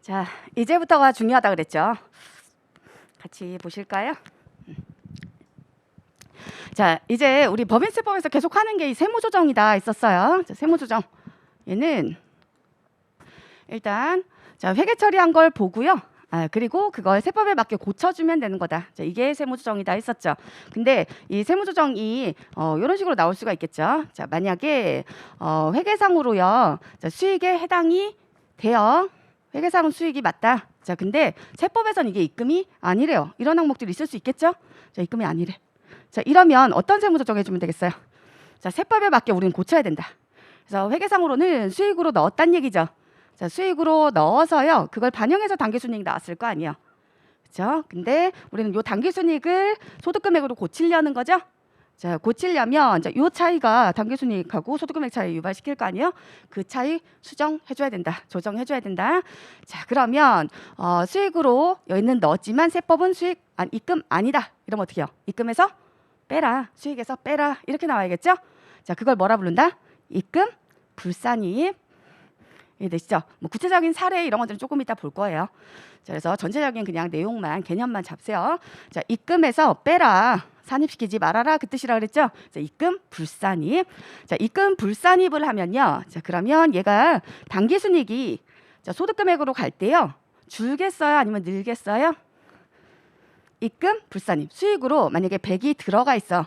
자, 이제부터가 중요하다 그랬죠. 같이 보실까요? 자, 이제 우리 법인세법에서 계속 하는 게 이 세무조정이다 있었어요. 자, 세무조정. 얘는 일단 자, 회계 처리한 걸 보고요. 그리고 그걸 세법에 맞게 고쳐주면 되는 거다. 자, 이게 세무조정이다 했었죠. 근데 이 세무조정이 이런 식으로 나올 수가 있겠죠. 자, 만약에 회계상으로요, 자, 수익에 해당이 돼요. 회계상은 수익이 맞다. 자, 근데 세법에선 이게 입금이 아니래요. 이런 항목들이 있을 수 있겠죠. 자, 입금이 아니래. 자, 이러면 어떤 세무조정 해주면 되겠어요? 자, 세법에 맞게 우리는 고쳐야 된다. 그래서 회계상으로는 수익으로 넣었단 얘기죠. 자, 수익으로 넣어서요, 그걸 반영해서 당기순이익 나왔을 거 아니에요. 그렇죠? 근데 우리는 요 당기순이익을 소득금액으로 고치려는 거죠. 자, 고치려면 이제 요 차이가 당기순이익하고 소득금액 차이 유발시킬 거 아니에요. 그 차이 수정해줘야 된다. 조정해줘야 된다. 자, 그러면 수익으로 여기는 넣었지만 세법은 입금 아니다. 이러면 어떻게 해요? 입금에서 빼라. 수익에서 빼라. 이렇게 나와야겠죠? 자, 그걸 뭐라 부른다? 입금 불산이익. 이해되시죠? 뭐 구체적인 사례 이런 것들은 조금 이따 볼 거예요. 자, 그래서 전체적인 그냥 내용만 개념만 잡세요. 자, 입금에서 빼라. 산입시키지 말아라 그 뜻이라 그랬죠? 자, 입금 불산입. 자, 입금 불산입을 하면요. 자, 그러면 얘가 당기순이익이 자, 소득금액으로 갈 때요. 줄겠어요? 아니면 늘겠어요? 입금 불산입. 수익으로 만약에 100이 들어가 있어.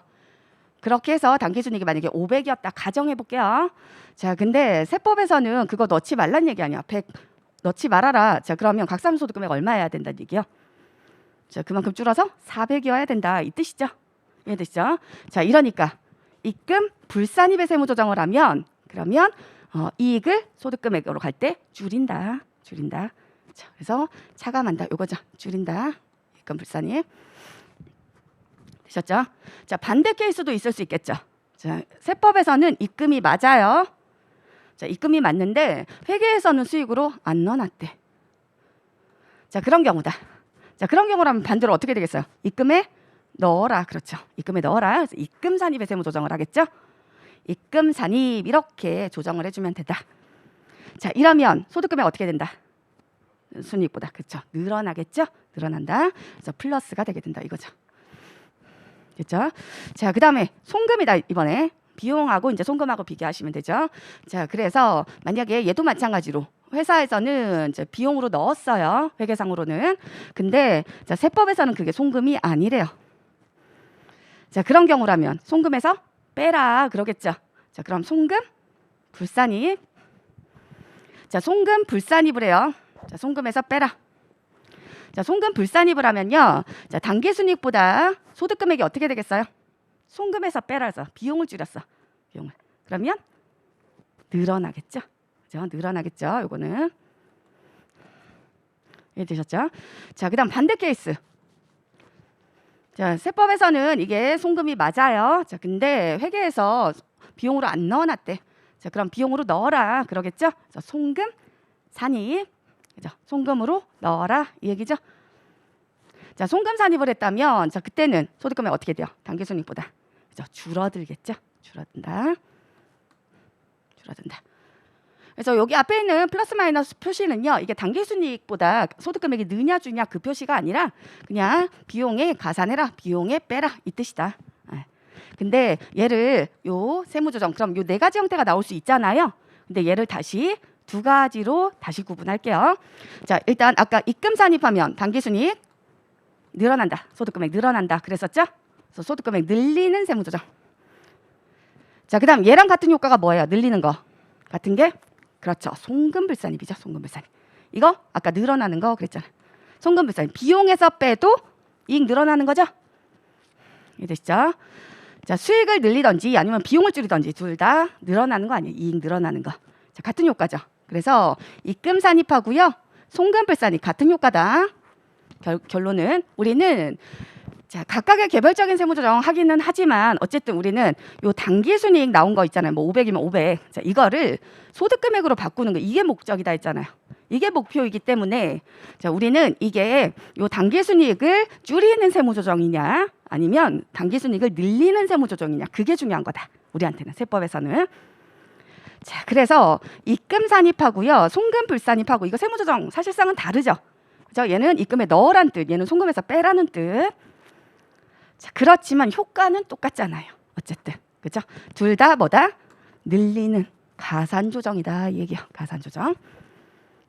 그렇게 해서 당기순이익이 만약에 500이었다 가정해 볼게요. 자, 근데 세법에서는 그거 넣지 말란 얘기 아니야. 100 넣지 말아라. 자, 그러면 각삼소득금액 얼마여야 된다는 얘기요? 자, 그만큼 줄어서 400이어야 된다. 이 뜻이죠. 이해되시죠? 자, 이러니까 입금 불산입의 세무조정을 하면 그러면 이익을 소득금액으로 갈 때 줄인다. 자, 그래서 차감한다. 요거죠. 줄인다. 입금 불산입. 되셨죠? 자, 반대 케이스도 있을 수 있겠죠. 자, 세법에서는 입금이 맞아요. 자, 입금이 맞는데 회계에서는 수익으로 안 넣어놨대. 자, 그런 경우다. 자, 그런 경우라면 반대로 어떻게 되겠어요? 입금에 넣어라. 그렇죠. 입금에 넣어라. 그래서 입금 산입의 세무 조정을 하겠죠. 입금 산입 이렇게 조정을 해주면 된다. 자, 이러면 소득금액 어떻게 된다? 순이익보다 그렇죠. 늘어나겠죠. 늘어난다. 그래서 플러스가 되게 된다. 이거죠. 됐죠? 자, 그다음에 송금이다. 이번에 비용하고 이제 송금하고 비교하시면 되죠. 자, 그래서 만약에 얘도 마찬가지로 회사에서는 이제 비용으로 넣었어요. 회계상으로는. 근데 자, 세법에서는 그게 송금이 아니래요. 자, 그런 경우라면 송금에서 빼라 그러겠죠. 자, 그럼 송금 불산입. 자, 송금 불산입을 해요. 자, 송금에서 빼라. 자, 송금 불산입을 하면요. 자, 당기순이익보다 소득금액이 어떻게 되겠어요? 송금에서 빼라서 비용을 줄였어. 비용을. 그러면 늘어나겠죠. 그죠? 늘어나겠죠. 요거는. 이해되셨죠? 자, 그다음 반대 케이스. 자, 세법에서는 이게 송금이 맞아요. 자, 근데 회계에서 비용으로 안 넣어놨대. 자, 그럼 비용으로 넣어라 그러겠죠? 자, 송금 산입. 그죠? 송금으로 넣어라 이 얘기죠. 자, 송금 산입을 했다면 자, 그때는 소득금액 어떻게 돼요? 당기순이익보다 그죠? 줄어들겠죠. 줄어든다. 그래서 여기 앞에 있는 플러스 마이너스 표시는요. 이게 당기순이익보다 소득금액이 느냐 주냐 그 표시가 아니라 그냥 비용에 가산해라, 비용에 빼라 이 뜻이다. 근데 얘를 요 세무조정 그럼 요 네 가지 형태가 나올 수 있잖아요. 근데 얘를 다시 두 가지로 다시 구분할게요. 자, 일단 아까 입금 산입하면 당기순이익 늘어난다. 소득금액 늘어난다. 그랬었죠? 그래서 소득금액 늘리는 세무조정. 자, 그다음 얘랑 같은 효과가 뭐예요? 늘리는 거. 같은 게 그렇죠. 송금불산입이죠. 송금불산입. 이거 아까 늘어나는 거 그랬잖아요. 송금불산입. 비용에서 빼도 이익 늘어나는 거죠? 이해되시죠? 자, 수익을 늘리든지 아니면 비용을 줄이든지 둘 다 늘어나는 거 아니에요. 이익 늘어나는 거. 자, 같은 효과죠. 그래서 입금 산입하고요. 송금불산입 같은 효과다. 결론은 우리는 자, 각각의 개별적인 세무조정 하기는 하지만 어쨌든 우리는 요 당기순이익 나온 거 있잖아요. 뭐 500이면 500. 자, 이거를 소득금액으로 바꾸는 거 이게 목적이다 했잖아요. 이게 목표이기 때문에 자, 우리는 이게 요 당기순이익을 줄이는 세무조정이냐 아니면 당기순이익을 늘리는 세무조정이냐 그게 중요한 거다. 우리한테는 세법에서는. 자, 그래서 입금 산입하고요, 송금 불산입하고 이거 세무조정 사실상은 다르죠. 그죠? 얘는 입금에 넣으란 뜻, 얘는 송금에서 빼라는 뜻. 자, 그렇지만 효과는 똑같잖아요. 어쨌든 그죠? 둘 다 뭐다? 늘리는 가산조정이다 이 얘기야. 가산조정.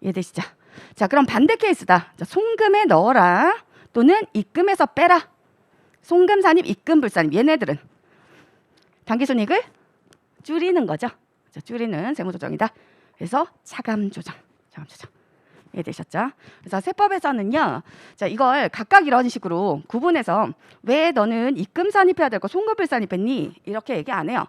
이해되시죠? 자, 그럼 반대 케이스다. 자, 송금에 넣어라 또는 입금에서 빼라. 송금 산입, 입금 불산입. 얘네들은 당기순이익을 줄이는 거죠. 자, 줄이는 세무조정이다. 그래서 차감조정. 차감조정. 이해되셨죠? 그래서 세법에서는요, 자, 이걸 각각 이런 식으로 구분해서 왜 너는 입금 산입해야 될 거 송금 불산입했니? 이렇게 얘기 안 해요.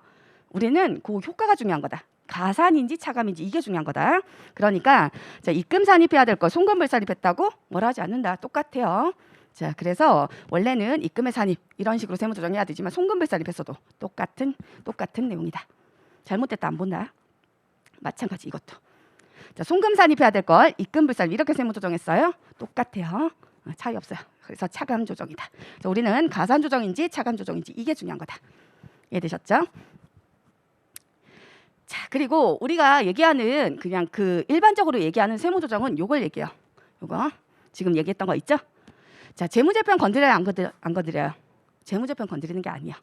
우리는 그 효과가 중요한 거다. 가산인지 차감인지 이게 중요한 거다. 그러니까 자, 입금 산입해야 될 거 송금 불산입했다고 뭐라 하지 않는다. 똑같아요. 자, 그래서 원래는 입금의 산입 이런 식으로 세무조정해야 되지만 송금 불산입했어도 똑같은 내용이다. 잘못됐다 안 본다. 마찬가지 이것도. 자, 송금 산입해야 될 걸 입금 불산입 이렇게 세무조정했어요. 똑같아요. 차이 없어요. 그래서 차감 조정이다. 자, 우리는 가산 조정인지 차감 조정인지 이게 중요한 거다. 이해되셨죠? 자, 그리고 우리가 얘기하는 그냥 그 일반적으로 얘기하는 세무조정은 요걸 얘기해요. 요거 지금 얘기했던 거 있죠? 자, 재무제표는 건드려요, 안 건드려요? 재무제표는 건드리는 게 아니야.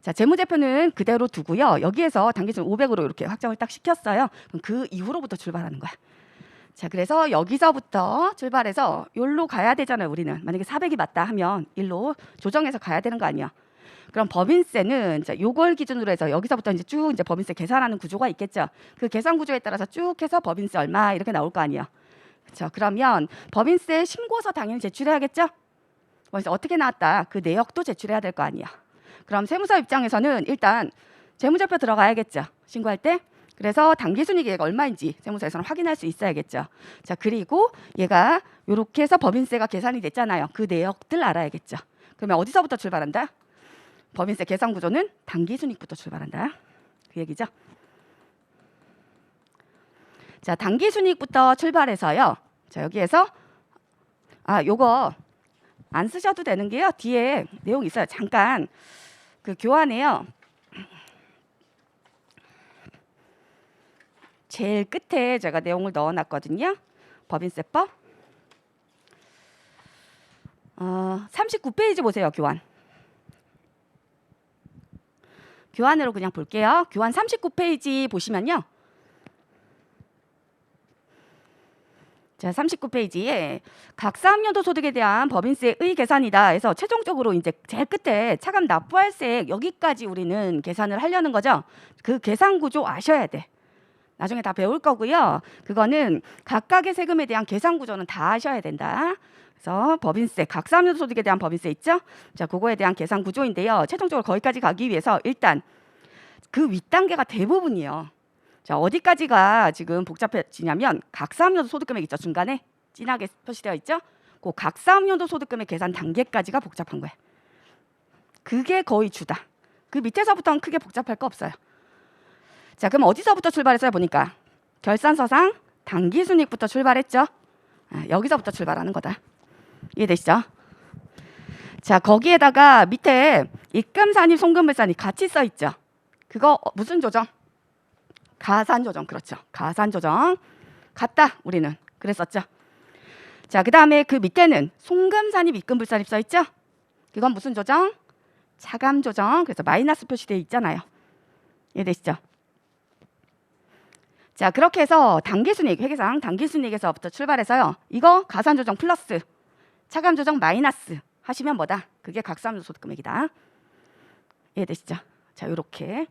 자, 재무제표는 그대로 두고요. 여기에서 당기순 500으로 이렇게 확정을 딱 시켰어요. 그럼 그 이후로부터 출발하는 거야. 자, 그래서 여기서부터 출발해서 여기로 가야 되잖아요. 우리는 만약에 400이 맞다 하면 일로 조정해서 가야 되는 거 아니야. 그럼 법인세는 자, 요걸 기준으로 해서 여기서부터 이제 쭉 이제 법인세 계산하는 구조가 있겠죠. 그 계산 구조에 따라서 쭉 해서 법인세 얼마 이렇게 나올 거 아니에요. 그렇죠. 그러면 법인세 신고서 당연히 제출해야겠죠. 법인세 어떻게 나왔다 그 내역도 제출해야 될 거 아니야. 그럼 세무서 입장에서는 일단 재무제표 들어가야겠죠. 신고할 때. 그래서 당기순이익이 얼마인지 세무서에서는 확인할 수 있어야겠죠. 자, 그리고 얘가 이렇게 해서 법인세가 계산이 됐잖아요. 그 내역들 알아야겠죠. 그러면 어디서부터 출발한다? 법인세 계산 구조는 당기순이익부터 출발한다. 그 얘기죠. 자, 당기순이익부터 출발해서요. 자, 여기에서 요거 안 쓰셔도 되는 게요. 뒤에 내용이 있어요. 잠깐 그 교환해요. 제일 끝에 제가 내용을 넣어놨거든요. 법인세법 39페이지 보세요. 교환으로 그냥 볼게요. 교환 39페이지 보시면요. 자, 39페이지에 각 사업연도 소득에 대한 법인세의 계산이다 해서 최종적으로 이제 제일 끝에 차감 납부할세 여기까지 우리는 계산을 하려는 거죠. 그 계산 구조 아셔야 돼. 나중에 다 배울 거고요. 그거는 각각의 세금에 대한 계산 구조는 다 아셔야 된다. 그래서 법인세, 각 사업연도 소득에 대한 법인세 있죠? 자, 그거에 대한 계산 구조인데요. 최종적으로 거기까지 가기 위해서 일단 그 윗단계가 대부분이에요. 자, 어디까지가 지금 복잡해지냐면 각 사업연도 소득금액 있죠. 중간에 진하게 표시되어 있죠. 그 각 사업연도 소득금액 계산 단계까지가 복잡한 거예요. 그게 거의 주다. 그 밑에서부터는 크게 복잡할 거 없어요. 자, 그럼 어디서부터 출발했어요? 보니까 결산서상 당기순이익부터 출발했죠. 여기서부터 출발하는 거다. 이해되시죠? 자, 거기에다가 밑에 입금 산입, 송금 불산입 같이 써 있죠. 그거 무슨 조정? 가산 조정. 그렇죠. 가산 조정 같다 우리는 그랬었죠. 자, 그다음에 그 밑에는 송금 산입, 입금 불산입 써 있죠. 그건 무슨 조정? 차감 조정. 그래서 마이너스 표시되어 있잖아요. 이해되시죠? 자, 그렇게 해서 당기순이익 회계상 당기순이익에서부터 출발해서요. 이거 가산 조정 플러스 차감 조정 마이너스 하시면 뭐다? 그게 각 사업연도 소득금액이다. 이해되시죠? 자, 요렇게.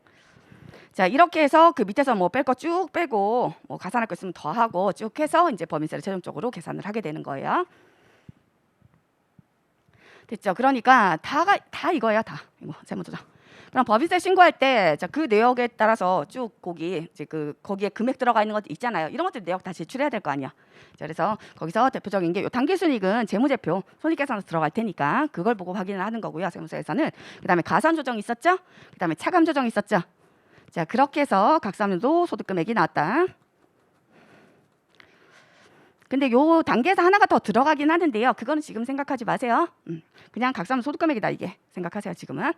자, 이렇게 해서 그 밑에서 뭐 뺄 거 쭉 빼고 뭐 가산할 거 있으면 더 하고 쭉 해서 이제 법인세를 최종적으로 계산을 하게 되는 거예요. 됐죠? 그러니까 다 이거예요, 다. 이거 세무조정. 그럼 법인세 신고할 때 그 내역에 따라서 쭉 거기에 금액 들어가 있는 것들 있잖아요. 이런 것들 내역 다 제출해야 될 거 아니야. 자, 그래서 거기서 대표적인 게 요 당기순이익은 재무제표 손익계산서 들어갈 테니까 그걸 보고 확인을 하는 거고요. 세무서에서는. 그다음에 가산 조정 있었죠? 그다음에 차감 조정 있었죠? 자, 그렇게 해서 각 사업연도 소득금액이 나왔다. 근데 요 단계에서 하나가 더 들어가긴 하는데요. 그거는 지금 생각하지 마세요. 그냥 각 사업연도 소득금액이다 이게 생각하세요 지금은.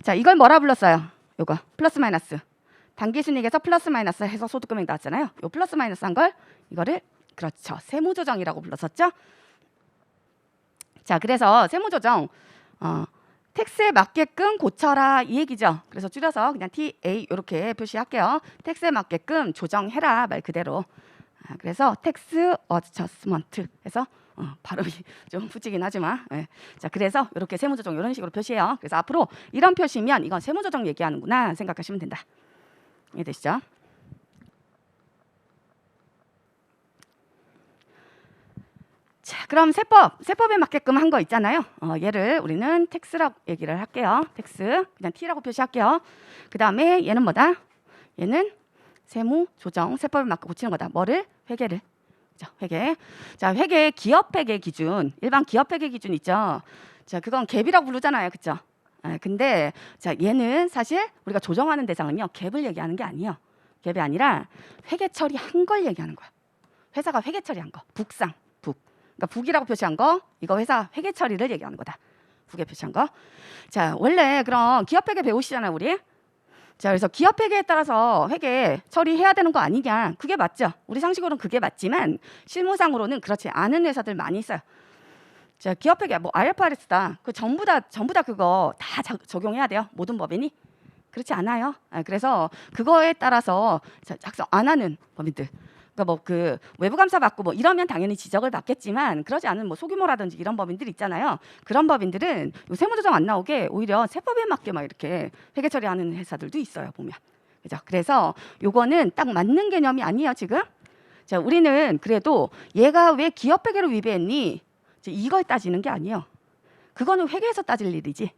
자, 이걸 뭐라 불렀어요? 요거 플러스 마이너스 단기순이익에서 플러스 마이너스 해서 소득금액 나왔잖아요. 요 플러스 마이너스 한 걸 이거를 그렇죠. 세무조정이라고 불렀었죠. 자, 그래서 세무조정 텍스에 맞게끔 고쳐라 이 얘기죠. 그래서 줄여서 그냥 TA 이렇게 표시할게요. 텍스에 맞게끔 조정해라 말 그대로. 그래서 텍스 어저스먼트 해서 발음이 좀 붙이긴 하지만 자, 그래서 이렇게 세무조정 이런 식으로 표시해요. 그래서 앞으로 이런 표시면 이건 세무조정 얘기하는구나 생각하시면 된다. 이해되시죠? 자, 그럼 세법에 맞게끔 한 거 있잖아요. 얘를 우리는 텍스라고 얘기를 할게요. 텍스 그냥 T라고 표시할게요. 그 다음에 얘는 뭐다? 얘는 세무조정 세법에 맞게 고치는 거다. 뭐를? 회계를. 자, 회계. 자, 회계 기업 회계 기준 일반 기업 회계 기준 있죠. 자, 그건 갭이라고 부르잖아요, 그렇죠? 근데 자, 얘는 사실 우리가 조정하는 대상은요 갭을 얘기하는 게 아니에요. 갭이 아니라 회계 처리한 걸 얘기하는 거야. 회사가 회계 처리한 거. 북상. 그러니까 북이라고 표시한 거 이거 회사 회계 처리를 얘기하는 거다. 북에 표시한 거. 자, 원래 그럼 기업 회계 배우시잖아요, 우리. 자, 그래서 기업 회계에 따라서 회계 처리해야 되는 거 아니냐? 그게 맞죠. 우리 상식으로는 그게 맞지만 실무상으로는 그렇지 않은 회사들 많이 있어요. 자, 기업 회계 뭐 IFRS다. 그 전부 다 그거 다 적용해야 돼요. 모든 법인이. 그렇지 않아요. 그래서 그거에 따라서 작성 안 하는 법인들. 그러니까 뭐 그 외부 감사 받고 뭐 이러면 당연히 지적을 받겠지만 그러지 않은 뭐 소규모라든지 이런 법인들 있잖아요. 그런 법인들은 요 세무조정 안 나오게 오히려 세법에 맞게 막 이렇게 회계 처리하는 회사들도 있어요, 보면. 그죠? 그래서 요거는 딱 맞는 개념이 아니에요, 지금. 자, 우리는 그래도 얘가 왜 기업 회계를 위배했니? 이걸 따지는 게 아니에요. 그거는 회계에서 따질 일이지.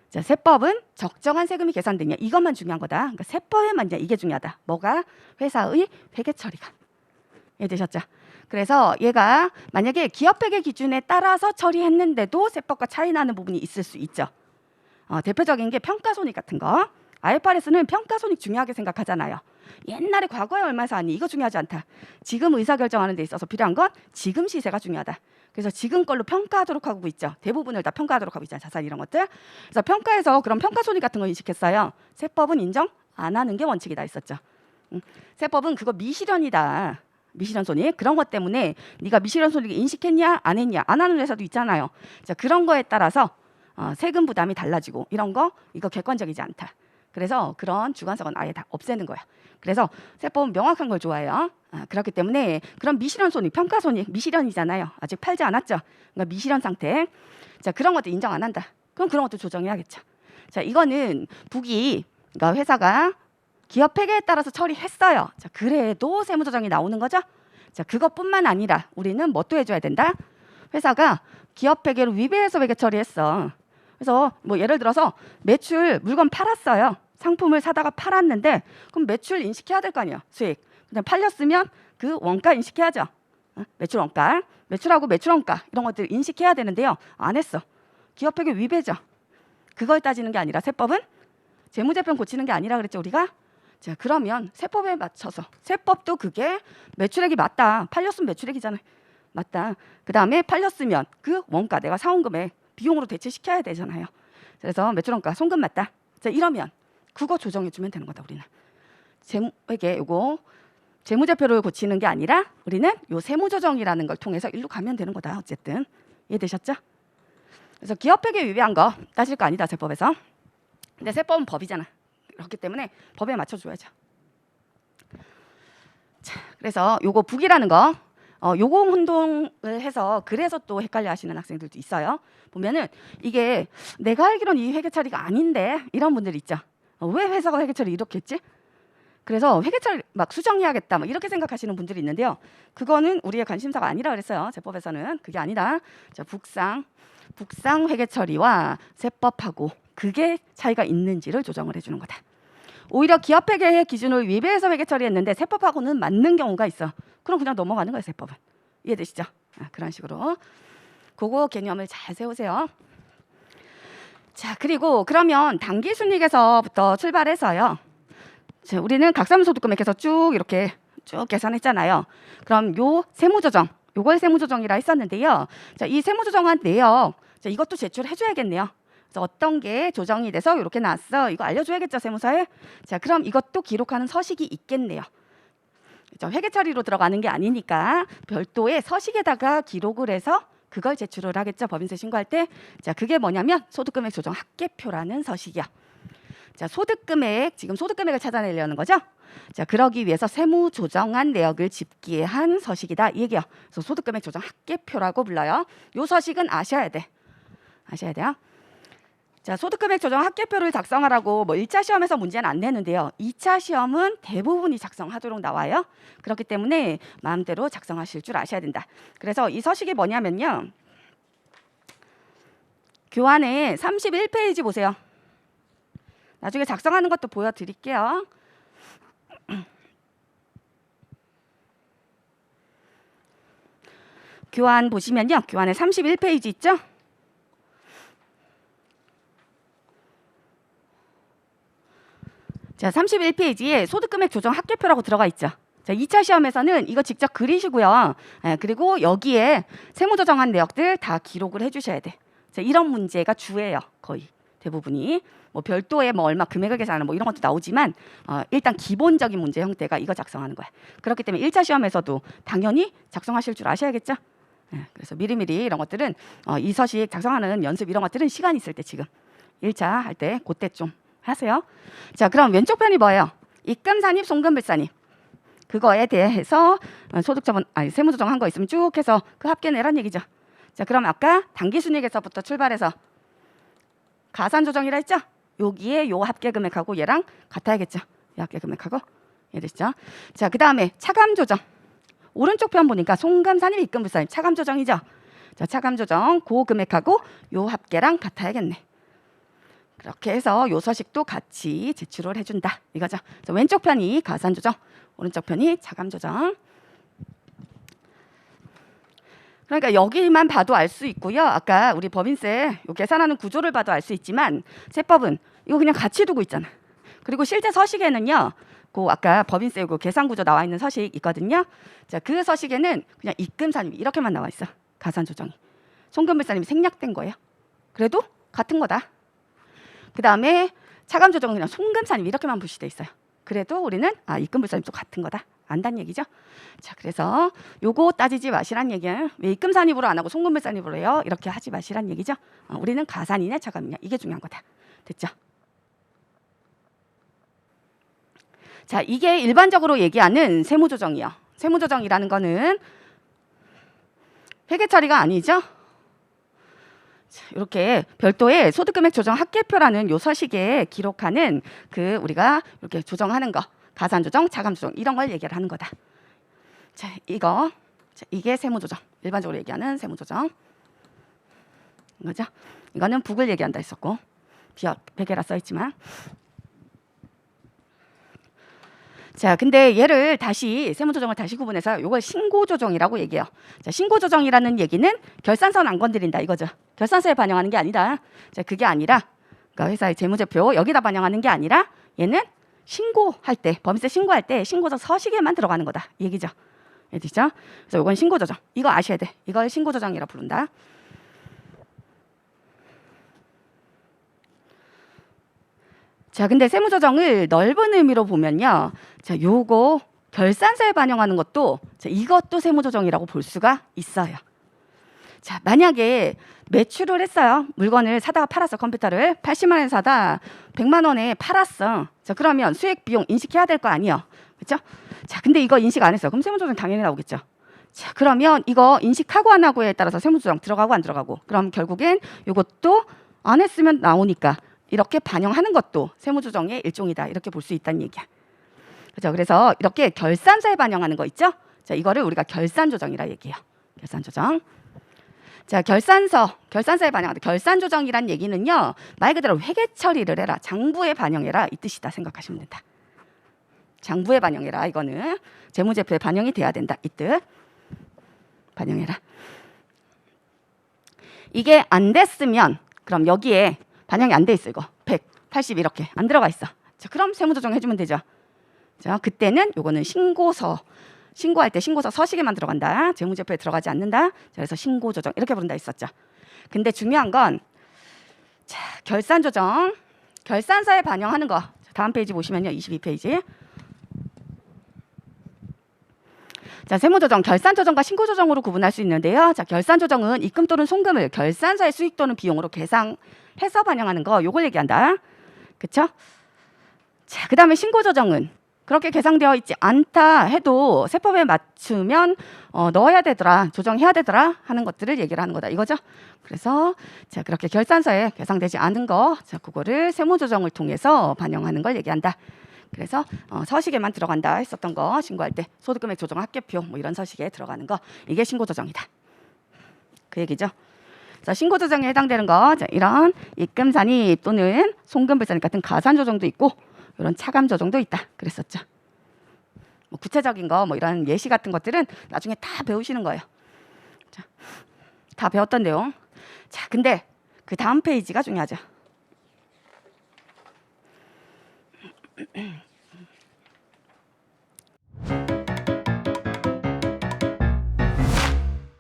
자, 세법은 적정한 세금이 계산되냐 이것만 중요한 거다. 그러니까 세법에 맞냐 이게 중요하다. 뭐가? 회사의 회계 처리가. 이해되셨죠? 그래서 얘가 만약에 기업 회계 기준에 따라서 처리했는데도 세법과 차이 나는 부분이 있을 수 있죠. 대표적인 게 평가손익 같은 거. IFRS는 평가손익 중요하게 생각하잖아요. 옛날에 과거에 얼마 샀니 이거 중요하지 않다. 지금 의사결정하는 데 있어서 필요한 건 지금 시세가 중요하다. 그래서 지금 걸로 평가하도록 하고 있죠. 대부분을 다 평가하도록 하고 있잖아요. 자산 이런 것들. 그래서 평가에서 그런 평가손익 같은 거 인식했어요. 세법은 인정 안 하는 게 원칙이다 있었죠. 세법은 그거 미실현이다. 미실현 손익 그런 것 때문에 네가 미실현 손익 인식했냐 안 했냐 안 하는 회사도 있잖아요. 자, 그런 거에 따라서 세금 부담이 달라지고 이런 거 이거 객관적이지 않다. 그래서 그런 주관성은 아예 다 없애는 거야. 그래서 세법은 명확한 걸 좋아해요. 그렇기 때문에 그런 미실현 손익, 평가 손익 미실현이잖아요. 아직 팔지 않았죠. 그러니까 미실현 상태. 자, 그런 것도 인정 안 한다. 그럼 그런 것도 조정해야겠죠. 자, 이거는 북이 그러니까 회사가 기업 회계에 따라서 처리했어요. 자, 그래도 세무조정이 나오는 거죠. 자, 그것뿐만 아니라 우리는 뭐 또 해줘야 된다. 회사가 기업 회계를 위배해서 회계 처리했어. 그래서 뭐 예를 들어서 매출 물건 팔았어요. 상품을 사다가 팔았는데 그럼 매출 인식해야 될 거 아니에요. 수익. 그냥 팔렸으면 그 원가 인식해야죠. 매출 원가, 매출하고 매출 원가 이런 것들 인식해야 되는데요. 안 했어. 기업 회계 위배죠. 그걸 따지는 게 아니라 세법은 재무제표 고치는 게 아니라 그랬죠 우리가. 자, 그러면 세법에 맞춰서 세법도 그게 매출액이 맞다. 팔렸으면 매출액이잖아요. 맞다. 그 다음에 팔렸으면 그 원가 내가 사온 금액 비용으로 대체시켜야 되잖아요. 그래서 매출원가 송금 맞다. 자, 이러면 그거 조정해주면 되는 거다 우리는. 재무회계 요거 재무제표를 고치는 게 아니라 우리는 요 세무조정이라는 걸 통해서 일로 가면 되는 거다. 어쨌든 이해되셨죠? 그래서 기업회계 위배한 거 따질 거 아니다 세법에서. 근데 세법은 법이잖아. 그렇기 때문에 법에 맞춰줘야죠. 자, 그래서 요거 북이라는 거 요공 혼동을 해서 그래서 또 헷갈려 하시는 학생들도 있어요. 보면은 이게 내가 알기로는 이 회계 처리가 아닌데 이런 분들 있죠. 왜 회사가 회계 처리 이렇게 했지? 그래서 회계 처리 막 수정해야겠다 막 이렇게 생각하시는 분들이 있는데요. 그거는 우리의 관심사가 아니라 그랬어요. 세법에서는 그게 아니다. 자, 북상 회계 처리와 세법하고 그게 차이가 있는지를 조정을 해주는 거다. 오히려 기업 회계의 기준을 위배해서 회계 처리했는데 세법하고는 맞는 경우가 있어. 그럼 그냥 넘어가는 거예요, 세법은. 이해되시죠? 그런 식으로. 그거 개념을 잘 세우세요. 자, 그리고 그러면 당기순이익에서부터 출발해서요. 자, 우리는 각사무소득금액에서 쭉 이렇게 쭉 계산했잖아요. 그럼 요 세무조정, 요걸 세무조정이라 했었는데요. 자, 이 세무조정한 내역, 자, 이것도 제출해줘야겠네요. 그래서 어떤 게 조정이 돼서 이렇게 나왔어. 이거 알려줘야겠죠, 세무서에. 자, 그럼 이것도 기록하는 서식이 있겠네요. 그렇죠? 회계 처리로 들어가는 게 아니니까 별도의 서식에다가 기록을 해서 그걸 제출을 하겠죠, 법인세 신고할 때. 자, 그게 뭐냐면 소득금액 조정 합계표라는 서식이야. 자, 소득금액, 지금 소득금액을 찾아내려는 거죠. 자, 그러기 위해서 세무 조정한 내역을 집계한 서식이다 이 얘기야. 그래서 소득금액 조정 합계표라고 불러요. 요 서식은 아셔야 돼. 아셔야 돼요. 자, 소득금액 조정 합계표를 작성하라고 뭐 1차 시험에서 문제는 안 내는데요. 2차 시험은 대부분이 작성하도록 나와요. 그렇기 때문에 마음대로 작성하실 줄 아셔야 된다. 그래서 이 서식이 뭐냐면요. 교환에 31페이지 보세요. 나중에 작성하는 것도 보여드릴게요. 교환 보시면요. 교환에 31페이지 있죠? 자, 31페이지에 소득금액 조정 합계표라고 들어가 있죠. 자, 2차 시험에서는 이거 직접 그리시고요. 그리고 여기에 세무조정한 내역들 다 기록을 해주셔야 돼. 자, 이런 문제가 주예요. 거의 대부분이. 뭐 별도의 뭐 얼마 금액을 계산하는 뭐 이런 것도 나오지만 일단 기본적인 문제 형태가 이거 작성하는 거야. 그렇기 때문에 1차 시험에서도 당연히 작성하실 줄 아셔야겠죠. 그래서 미리미리 이런 것들은 이 서식 작성하는 연습 이런 것들은 시간 있을 때 지금 1차 할 때 그때 좀 하세요. 자, 그럼 왼쪽 편이 뭐예요? 입금산입, 송금불산입. 그거에 대해서 소득처분, 세무조정한 거 있으면 쭉 해서 그 합계 내란 얘기죠. 자, 그럼 아까 당기순이익에서부터 출발해서 가산조정이라 했죠? 여기에 요 합계금액하고 얘랑 같아야겠죠. 이 합계금액하고 이해되시죠? 자, 그 다음에 차감조정. 오른쪽 편 보니까 송금산입, 입금불산입, 차감조정이죠. 자, 차감조정 그 금액하고 요 합계랑 같아야겠네. 그렇게 해서 요 서식도 같이 제출을 해준다 이거죠. 그래서 왼쪽 편이 가산조정, 오른쪽 편이 차감조정. 그러니까 여기만 봐도 알 수 있고요. 아까 우리 법인세 요 계산하는 구조를 봐도 알 수 있지만 세법은 이거 그냥 같이 두고 있잖아. 그리고 실제 서식에는요. 그 아까 법인세 그 계산 구조 나와 있는 서식 있거든요. 자, 그 서식에는 그냥 입금산입 이렇게만 나와 있어. 가산조정이. 송금불산입이 생략된 거예요. 그래도 같은 거다. 그 다음에 차감조정은 그냥 송금산입 이렇게만 표시돼 있어요. 그래도 우리는 입금불산입도 같은 거다. 안다는 얘기죠. 자, 그래서 요거 따지지 마시란 얘기예요. 왜 입금산입으로 안 하고 송금불산입으로 해요? 이렇게 하지 마시란 얘기죠. 우리는 가산이냐 차감이냐 이게 중요한 거다. 됐죠? 자, 이게 일반적으로 얘기하는 세무조정이요. 세무조정이라는 거는 회계 처리가 아니죠. 이렇게 별도의 소득금액 조정 합계표라는 요 서식에 기록하는 그 우리가 이렇게 조정하는 거 가산조정, 차감조정 이런 걸 얘기를 하는 거다. 자, 이게 세무조정 일반적으로 얘기하는 세무조정 이거죠. 이거는 북을 얘기한다 했었고 비역 베개라 써있지만 자, 근데 얘를 다시 세무조정을 다시 구분해서 이걸 신고조정이라고 얘기해요. 자, 신고조정이라는 얘기는 결산서는 안 건드린다 이거죠. 결산서에 반영하는 게 아니다. 자, 그게 아니라 그러니까 회사의 재무제표 여기다 반영하는 게 아니라 얘는 신고할 때 법인세 신고할 때 신고서 서식에만 들어가는 거다 이 얘기죠. 알겠죠? 그래서 이건 신고조정. 이거 아셔야 돼. 이걸 신고조정이라 부른다. 자, 근데 세무조정을 넓은 의미로 보면요. 자, 요거 결산서에 반영하는 것도 자, 이것도 세무조정이라고 볼 수가 있어요. 자, 만약에 매출을 했어요. 물건을 사다가 팔았어. 컴퓨터를 80만 원에 사다 100만 원에 팔았어. 자, 그러면 수익 비용 인식해야 될 거 아니에요. 그렇죠? 자, 근데 이거 인식 안 했어. 그럼 세무조정 당연히 나오겠죠. 자, 그러면 이거 인식하고 안 하고에 따라서 세무조정 들어가고 안 들어가고. 그럼 결국엔 이것도 안 했으면 나오니까 이렇게 반영하는 것도 세무조정의 일종이다. 이렇게 볼 수 있다는 얘기야. 그렇죠? 그래서 이렇게 결산서에 반영하는 거 있죠? 자, 이거를 우리가 결산조정이라 얘기해요. 결산조정. 자, 결산서에 반영한다. 결산조정이란 얘기는요. 말 그대로 회계 처리를 해라. 장부에 반영해라. 이 뜻이다 생각하시면 된다. 장부에 반영해라. 이거는 재무제표에 반영이 돼야 된다. 이 뜻. 반영해라. 이게 안 됐으면 그럼 여기에 반영이 안 돼 있어. 이거 180 이렇게 안 들어가 있어. 자, 그럼 세무조정 해주면 되죠. 자, 그때는 요거는 신고할 때 신고서 서식에만 들어간다. 재무제표에 들어가지 않는다. 자, 그래서 신고조정 이렇게 부른다 했었죠. 근데 중요한 건 자, 결산 조정. 결산서에 반영하는 거. 다음 페이지 보시면요. 22페이지. 자, 세무조정, 결산조정과 신고조정으로 구분할 수 있는데요. 자, 결산조정은 입금 또는 송금을 결산서의 수익 또는 비용으로 계상해서 반영하는 거, 요걸 얘기한다. 그쵸? 자, 그 다음에 신고조정은 그렇게 계상되어 있지 않다 해도 세법에 맞추면 넣어야 되더라, 조정해야 되더라 하는 것들을 얘기를 하는 거다, 이거죠. 그래서 자, 그렇게 결산서에 계상되지 않은 거, 자, 그거를 세무조정을 통해서 반영하는 걸 얘기한다. 그래서 서식에만 들어간다 했었던 거, 신고할 때 소득금액 조정 합계표 뭐 이런 서식에 들어가는 거, 이게 신고조정이다, 그 얘기죠. 자, 신고조정에 해당되는 거, 자, 이런 입금 잔입 또는 송금 불잔입 같은 가산 조정도 있고, 이런 차감 조정도 있다 그랬었죠. 뭐 구체적인 거, 뭐 이런 예시 같은 것들은 나중에 다 배우시는 거예요. 자, 다 배웠던 내용. 자, 근데 그 다음 페이지가 중요하죠.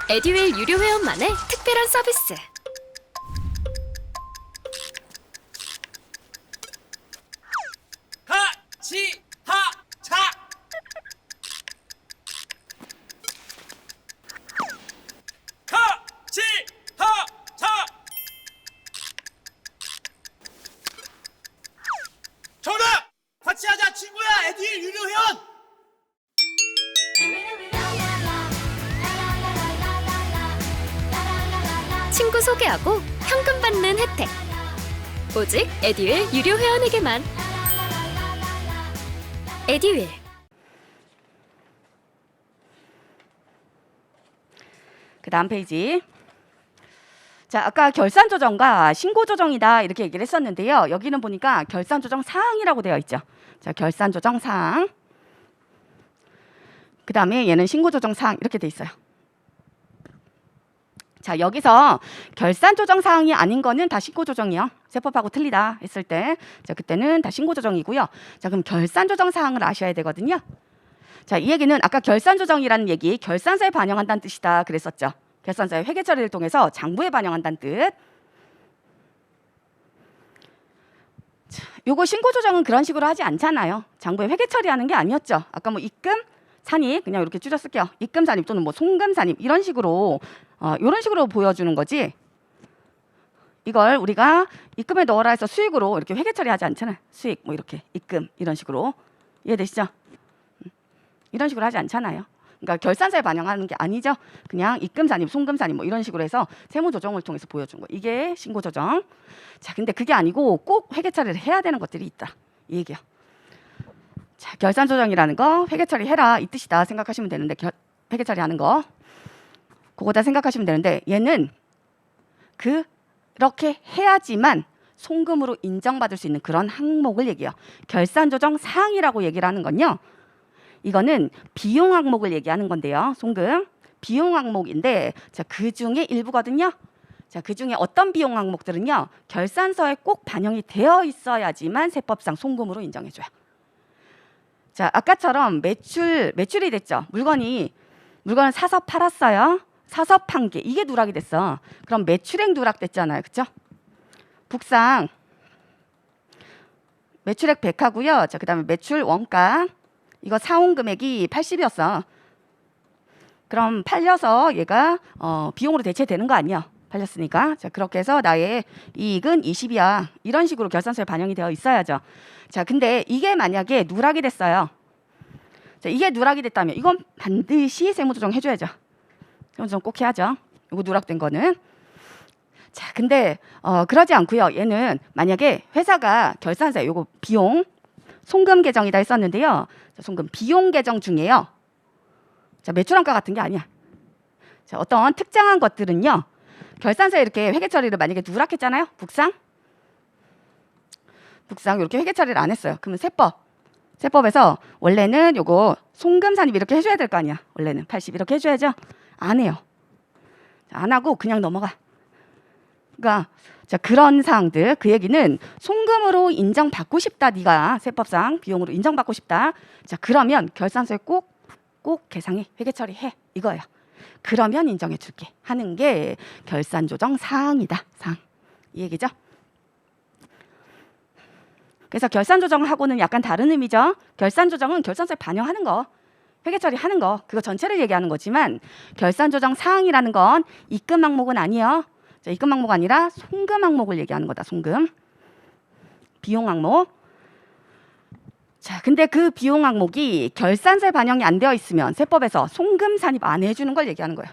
에듀윌 유료 회원만의 특별한 서비스. 하치하차 하치하차 정답! 같이 하자 친구야 에듀윌 유료 회원! 친구 소개하고 현금 받는 혜택. 오직 에듀윌 유료 회원에게만. 에듀윌. 그 다음 페이지. 자, 아까 결산 조정과 신고 조정이다 이렇게 얘기를 했었는데요. 여기는 보니까 결산 조정 사항이라고 되어 있죠. 자, 결산 조정 사항. 그 다음에 얘는 신고 조정 사항 이렇게 돼 있어요. 자, 여기서 결산 조정 사항이 아닌 거는 다 신고 조정이요. 세법하고 틀리다 했을 때, 자, 그때는 다 신고 조정이고요. 자, 그럼 결산 조정 사항을 아셔야 되거든요. 자, 이 얘기는 아까 결산 조정이라는 얘기, 결산서에 반영한다는 뜻이다 그랬었죠. 결산서의 회계 처리를 통해서 장부에 반영한다는 뜻. 자, 요거 신고 조정은 그런 식으로 하지 않잖아요. 장부에 회계 처리하는 게 아니었죠. 아까 뭐 입금, 산입, 그냥 이렇게 줄여쓸게요. 입금 산입 또는 뭐 송금 산입 이런 식으로 보여주는 거지. 이걸 우리가 입금에 넣어라 해서 수익으로 이렇게 회계 처리하지 않잖아요. 수익 뭐 이렇게 입금 이런 식으로. 이해되시죠? 이런 식으로 하지 않잖아요. 그러니까 결산서에 반영하는 게 아니죠. 그냥 입금 산입, 송금 산입 뭐 이런 식으로 해서 세무 조정을 통해서 보여준 거. 이게 신고 조정. 자, 근데 그게 아니고 꼭 회계 처리를 해야 되는 것들이 있다, 이 얘기야. 자, 결산 조정이라는 거 회계 처리해라 이 뜻이다 생각하시면 되는데, 회계 처리하는 거 그거다 생각하시면 되는데, 얘는 그렇게 해야지만 송금으로 인정받을 수 있는 그런 항목을 얘기해요. 결산 조정 사항이라고 얘기를 하는 건요, 이거는 비용 항목을 얘기하는 건데요. 송금 비용 항목인데, 자, 그 중에 일부거든요. 자, 그 중에 어떤 비용 항목들은요, 결산서에 꼭 반영이 되어 있어야지만 세법상 송금으로 인정해줘요. 자, 아까처럼 매출이 됐죠. 물건을 사서 팔았어요. 사서 판 게 이게 누락이 됐어. 그럼 매출액 누락됐잖아요, 그렇죠? 북상 매출액 100하고요. 자, 그다음에 매출 원가 이거 사온 금액이 80이었어. 그럼 팔려서 얘가 비용으로 대체되는 거 아니야? 팔렸으니까. 자, 그렇게 해서 나의 이익은 20이야. 이런 식으로 결산서에 반영이 되어 있어야죠. 자, 근데 이게 만약에 누락이 됐어요. 자, 이게 누락이 됐다면 이건 반드시 세무조정 해줘야죠. 세무조정 꼭 해야죠. 이거 누락된 거는. 자, 근데 그러지 않고요. 얘는 만약에 회사가 결산서에 요거 비용 송금 계정이다 했었는데요. 자, 송금 비용 계정 중에요. 자, 매출원가 같은 게 아니야. 자, 어떤 특정한 것들은요, 결산서에 이렇게 회계 처리를 만약에 누락했잖아요. 북상 이렇게 회계 처리를 안 했어요. 그러면 세법에서 원래는 요거 송금 산입 이렇게 해줘야 될 거 아니야. 원래는 80 이렇게 해줘야죠. 안 해요. 자, 안 하고 그냥 넘어가. 그러니까 자, 그런 사항들, 그 얘기는 송금으로 인정받고 싶다. 네가 세법상 비용으로 인정받고 싶다. 자, 그러면 결산서에 꼭 계상해, 회계 처리해 이거예요. 그러면 인정해 줄게 하는 게 결산 조정 사항이다. 사항. 이 얘기죠. 그래서 결산 조정하고는 약간 다른 의미죠. 결산 조정은 결산서에 반영하는 거, 회계 처리하는 거, 그거 전체를 얘기하는 거지만 결산 조정 사항이라는 건 입금 항목은 아니에요. 자, 입금 항목 아니라 송금 항목을 얘기하는 거다. 송금. 비용 항목. 자, 근데 그 비용 항목이 결산서에 반영이 안 되어 있으면 세법에서 송금 산입 안 해주는 걸 얘기하는 거예요.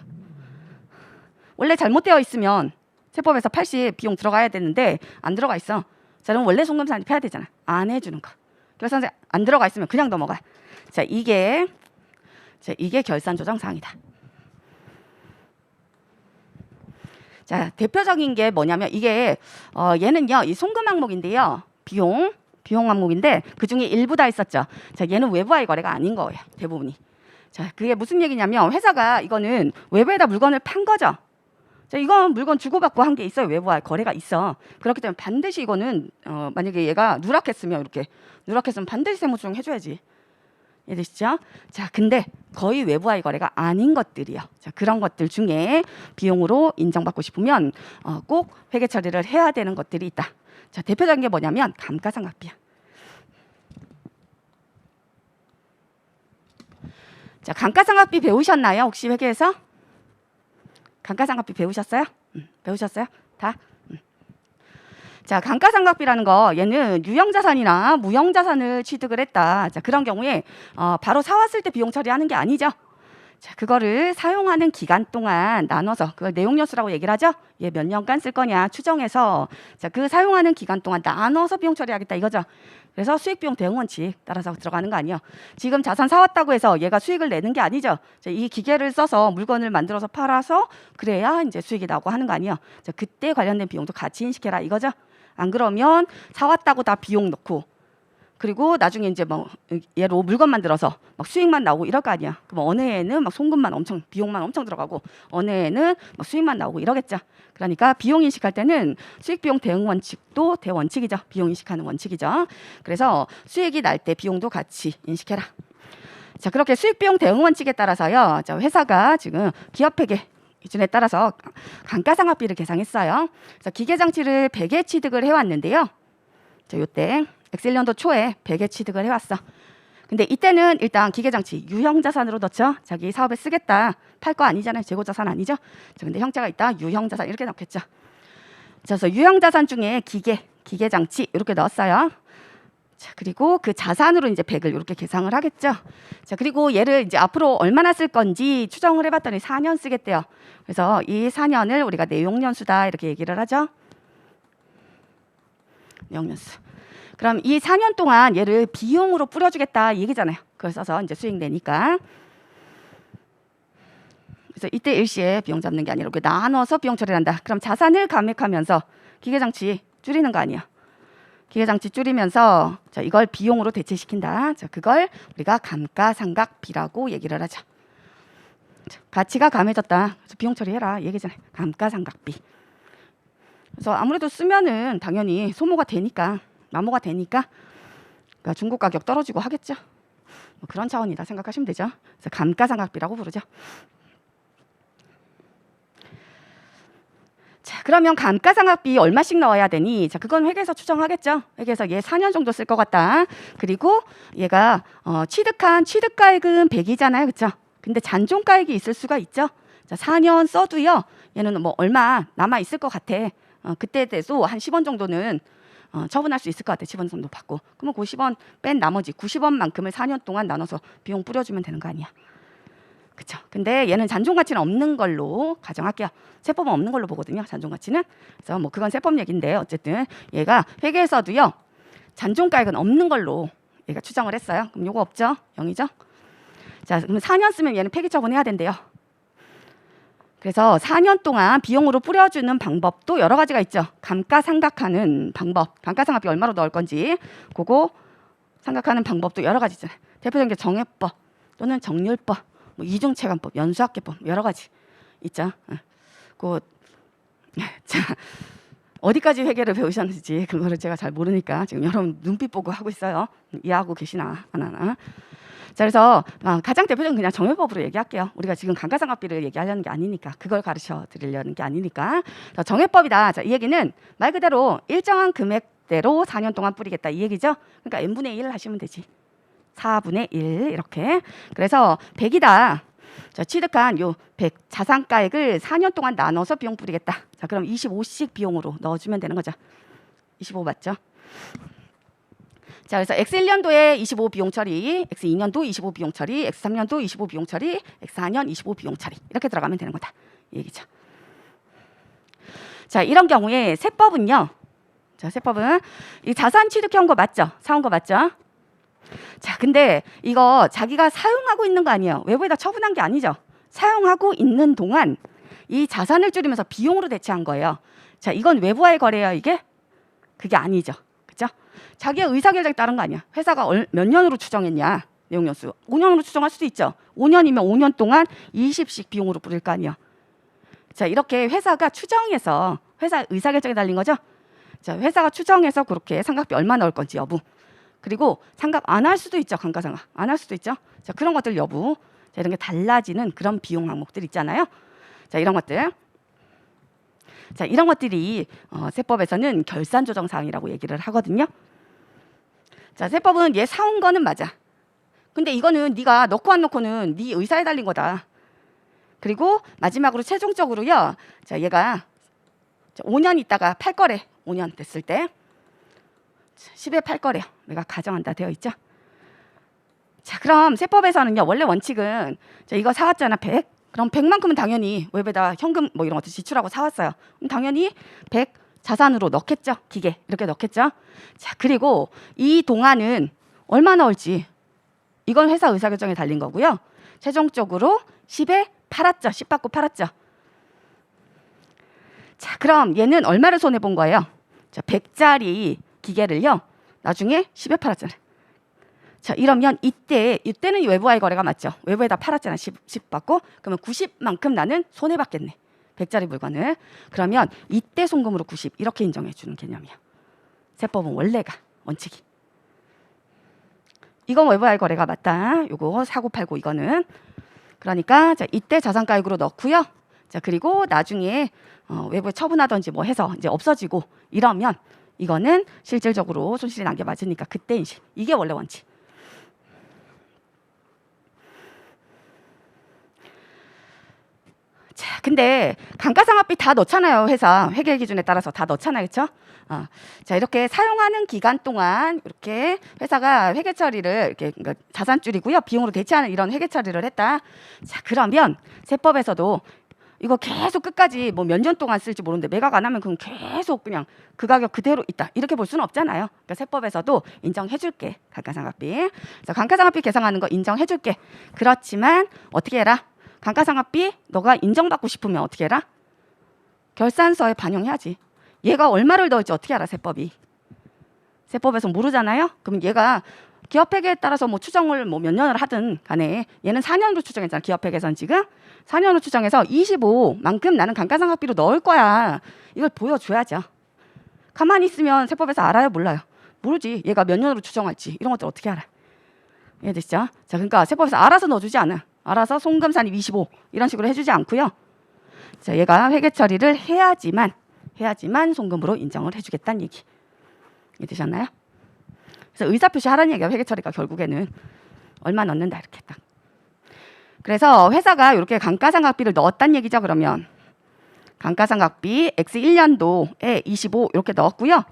원래 잘못되어 있으면 세법에서 80 비용 들어가야 되는데 안 들어가 있어. 자, 그럼 원래 송금 산입해야 되잖아. 안 해주는 거. 결산서에 안 들어가 있으면 그냥 넘어가. 자, 이게 결산 조정 사항이다. 자, 대표적인 게 뭐냐면 이게 얘는요, 이 송금 항목인데요. 비용 항목인데 그 중에 일부 다 있었죠. 자, 얘는 외부와의 거래가 아닌 거예요. 대부분이. 자, 그게 무슨 얘기냐면 회사가 이거는 외부에다 물건을 판 거죠. 자, 이건 물건 주고받고 한 게 있어요. 외부와의 거래가 있어. 그렇기 때문에 반드시 이거는 만약에 얘가 누락했으면 이렇게 누락했으면 반드시 세무조정 해줘야지. 이해되시죠? 자, 근데 거의 외부와의 거래가 아닌 것들이요. 자, 그런 것들 중에 비용으로 인정받고 싶으면 꼭 회계 처리를 해야 되는 것들이 있다. 자, 대표적인 게 뭐냐면 감가상각비야. 자, 감가상각비 배우셨나요? 혹시 회계에서? 감가상각비 배우셨어요? 배우셨어요? 다? 자, 감가상각비라는 거 얘는 유형자산이나 무형자산을 취득을 했다. 자, 그런 경우에 바로 사왔을 때 비용 처리하는 게 아니죠. 자, 그거를 사용하는 기간 동안 나눠서 그걸 내용연수라고 얘기를 하죠. 얘 몇 년간 쓸 거냐 추정해서 자, 그 사용하는 기간 동안 나눠서 비용 처리하겠다 이거죠. 그래서 수익비용 대응 원칙 따라서 들어가는 거 아니에요. 지금 자산 사왔다고 해서 얘가 수익을 내는 게 아니죠. 자, 이 기계를 써서 물건을 만들어서 팔아서 그래야 이제 수익이 나오고 하는 거 아니에요. 자, 그때 관련된 비용도 같이 인식해라 이거죠. 안 그러면 사왔다고 다 비용 넣고 그리고 나중에 이제 뭐 얘로 물건 만들어서 막 수익만 나오고 이럴 거 아니야. 그럼 어느 해에는 막 송금만 엄청 비용만 엄청 들어가고 어느 해에는 막 수익만 나오고 이러겠죠. 그러니까 비용 인식할 때는 수익 비용 대응 원칙도 대원칙이죠. 비용 인식하는 원칙이죠. 그래서 수익이 날 때 비용도 같이 인식해라. 자, 그렇게 수익 비용 대응 원칙에 따라서요. 자, 회사가 지금 기업회계 기준에 따라서 감가상각비를 계상했어요. 그래서 기계장치를 100에 취득을 해왔는데요. 자, 요때 엑셀연도 초에 100에 취득을 해왔어. 근데 이때는 일단 기계장치 유형자산으로 넣죠. 자기 사업에 쓰겠다. 팔 거 아니잖아요. 재고자산 아니죠. 자, 근데 형태가 있다. 유형자산 이렇게 넣겠죠. 자, 그래서 유형자산 중에 기계장치 이렇게 넣었어요. 자, 그리고 그 자산으로 이제 100을 이렇게 계상을 하겠죠. 자, 그리고 얘를 이제 앞으로 얼마나 쓸 건지 추정을 해봤더니 4년 쓰겠대요. 그래서 이 4년을 우리가 내용연수다 이렇게 얘기를 하죠. 내용연수. 그럼 이 4년 동안 얘를 비용으로 뿌려주겠다 이 얘기잖아요. 그걸 써서 이제 수익 내니까. 그래서 이때 일시에 비용 잡는 게 아니라 이렇게 나눠서 비용 처리를 한다. 그럼 자산을 감액하면서 기계장치 줄이는 거 아니야. 기계장치 줄이면서 자, 이걸 비용으로 대체시킨다. 자, 그걸 우리가 감가상각비라고 얘기를 하죠. 자, 가치가 감해졌다. 그래서 비용 처리해라 이 얘기잖아요. 감가상각비. 그래서 아무래도 쓰면은 당연히 소모가 되니까 마모가 되니까 그러니까 중고 가격 떨어지고 하겠죠. 뭐 그런 차원이다 생각하시면 되죠. 그래서 감가상각비라고 부르죠. 자, 그러면 감가상각비 얼마씩 넣어야 되니? 자, 그건 회계에서 추정하겠죠. 회계에서 얘 4년 정도 쓸 것 같다. 그리고 얘가 취득한 취득가액은 100이잖아요, 그렇죠? 근데 잔존가액이 있을 수가 있죠. 자, 4년 써도요. 얘는 뭐 얼마 남아 있을 것 같아. 그때 돼도 한 10원 정도는 처분할 수 있을 것 같아. 10원 정도 받고. 그러면 그 10원 뺀 나머지 90원만큼을 4년 동안 나눠서 비용 뿌려주면 되는 거 아니야. 그렇죠. 근데 얘는 잔존 가치는 없는 걸로 가정할게요. 세법은 없는 걸로 보거든요. 잔존 가치는. 그래서 뭐 그건 세법 얘기인데 어쨌든 얘가 회계에서도요. 잔존가액은 없는 걸로 얘가 추정을 했어요. 그럼 요거 없죠? 0이죠? 자, 그럼 4년 쓰면 얘는 폐기 처분해야 된대요. 그래서 4년 동안 비용으로 뿌려주는 방법도 여러 가지가 있죠. 감가상각하는 방법. 감가상각비 얼마로 넣을 건지 그거 상각하는 방법도 여러 가지 있잖아요. 대표적인 게 정해법 또는 정률법, 뭐 이중체감법, 연수학계법 여러 가지 있죠. 자, 어디까지 회계를 배우셨는지 그거를 제가 잘 모르니까 지금 여러분 눈빛 보고 하고 있어요. 이해하고 계시나 하나. 자, 그래서 가장 대표적인 그냥 정해법으로 얘기할게요. 우리가 지금 감가상각비를 얘기하려는 게 아니니까 그걸 가르쳐 드리려는 게 아니니까 정해법이다. 자, 이 얘기는 말 그대로 일정한 금액 이때로 4년 동안 뿌리겠다 이 얘기죠. 그러니까 n분의 1 하시면 되지. 4분의 1 이렇게. 그래서 100이다. 자, 취득한 요 100 자산가액을 4년 동안 나눠서 비용 뿌리겠다. 자, 그럼 25씩 비용으로 넣어주면 되는 거죠. 25 맞죠? 자, 그래서 X1년도에 25 비용 처리, X2년도 25 비용 처리, X3년도 25 비용 처리, X4년 25 비용 처리 이렇게 들어가면 되는 거다 이 얘기죠. 자, 이런 경우에 세법은요. 자, 세법은 이 자산 취득해온 거 맞죠? 사온 거 맞죠? 자, 근데 이거 자기가 사용하고 있는 거 아니에요. 외부에다 처분한 게 아니죠. 사용하고 있는 동안 이 자산을 줄이면서 비용으로 대체한 거예요. 자, 이건 외부와의 거래예요, 이게? 그게 아니죠. 그죠? 자기의 의사결정에 따른 거 아니야. 회사가 몇 년으로 추정했냐. 내용연수. 5년으로 추정할 수도 있죠. 5년이면 5년 동안 20씩 비용으로 뿌릴 거 아니야. 자, 이렇게 회사가 추정해서 회사 의사결정에 달린 거죠. 자, 회사가 추정해서 그렇게 상각비 얼마 넣을 건지 여부. 그리고 상각 안 할 수도 있죠. 감가상각 안 할 수도 있죠. 자, 그런 것들 여부. 자, 이런 게 달라지는 그런 비용 항목들 있잖아요. 자, 이런 것들. 자, 이런 것들이 세법에서는 결산 조정 사항이라고 얘기를 하거든요. 자, 세법은 얘 사온 거는 맞아. 근데 이거는 네가 넣고 안 넣고는 네 의사에 달린 거다. 그리고 마지막으로 최종적으로요. 자, 얘가 5년 있다가 팔 거래. 5년 됐을 때 10에 팔 거래요. 내가 가정한다 되어 있죠. 자, 그럼 세법에서는요. 원래 원칙은 자, 이거 사왔잖아. 100. 그럼 100만큼은 당연히 웹에다 현금 뭐 이런 것들 지출하고 사왔어요. 그럼 당연히 100 자산으로 넣겠죠. 기계 이렇게 넣겠죠. 자, 그리고 이 동안은 얼마 넣을지 이건 회사 의사결정에 달린 거고요. 최종적으로 10에 팔았죠. 10 받고 팔았죠. 자, 그럼 얘는 얼마를 손해 본 거예요? 자, 100짜리 기계를요. 나중에 10에 팔았잖아요. 자, 이러면 이때는 외부와의 거래가 맞죠. 외부에다 팔았잖아. 10 받고. 그러면 90만큼 나는 손해 받겠네. 100짜리 물건을. 그러면 이때 송금으로 90 이렇게 인정해 주는 개념이야. 세법은 원래가 원칙이. 이건 외부와의 거래가 맞다. 요거 사고 팔고 이거는. 그러니까 자, 이때 자산가액으로 넣고요. 자, 그리고 나중에 외부에 처분하든지 뭐 해서 이제 없어지고 이러면 이거는 실질적으로 손실이 난 게 맞으니까 그때 인식. 이게 원래 원칙. 자, 근데 감가상각비 다 넣잖아요. 회사 회계 기준에 따라서 다 넣잖아요. 그렇죠? 자, 이렇게 사용하는 기간 동안 이렇게 회사가 회계 처리를 이렇게 그러니까 자산 줄이고요. 비용으로 대체하는 이런 회계 처리를 했다. 자, 그러면 세법에서도 이거 계속 끝까지 뭐 몇 년 동안 쓸지 모르는데 매각 안 하면 그럼 계속 그냥 그 가격 그대로 있다. 이렇게 볼 수는 없잖아요. 그러니까 세법에서도 인정해 줄게. 감가상각비. 자, 감가상각비 계산하는 거 인정해 줄게. 그렇지만 어떻게 해라? 감가상각비 너가 인정받고 싶으면 어떻게 해라? 결산서에 반영해야지. 얘가 얼마를 넣을지 어떻게 알아? 세법이. 세법에서 모르잖아요. 그럼 얘가 기업회계에 따라서 뭐 추정을 뭐 몇 년을 하든 간에 얘는 4년으로 추정했잖아. 기업회계선 지금 4년으로 추정해서 25만큼 나는 감가상각비로 넣을 거야. 이걸 보여줘야죠. 가만히 있으면 세법에서 알아요? 몰라요? 모르지. 얘가 몇 년으로 추정할지 이런 것들 어떻게 알아? 이해되시죠? 자, 그러니까 세법에서 알아서 넣어주지 않아. 알아서 송금산입 25 이런 식으로 해주지 않고요. 자, 얘가 회계 처리를 해야지만 송금으로 인정을 해주겠다는 얘기. 이해되셨나요? 그래서 의사표시 하라는 얘기야. 회계 처리가 결국에는 얼마 넣는다 이렇게 딱. 그래서 회사가 이렇게 감가상각비를 넣었다는 얘기죠. 그러면 감가상각비 X1년도에 25 이렇게 넣었고요.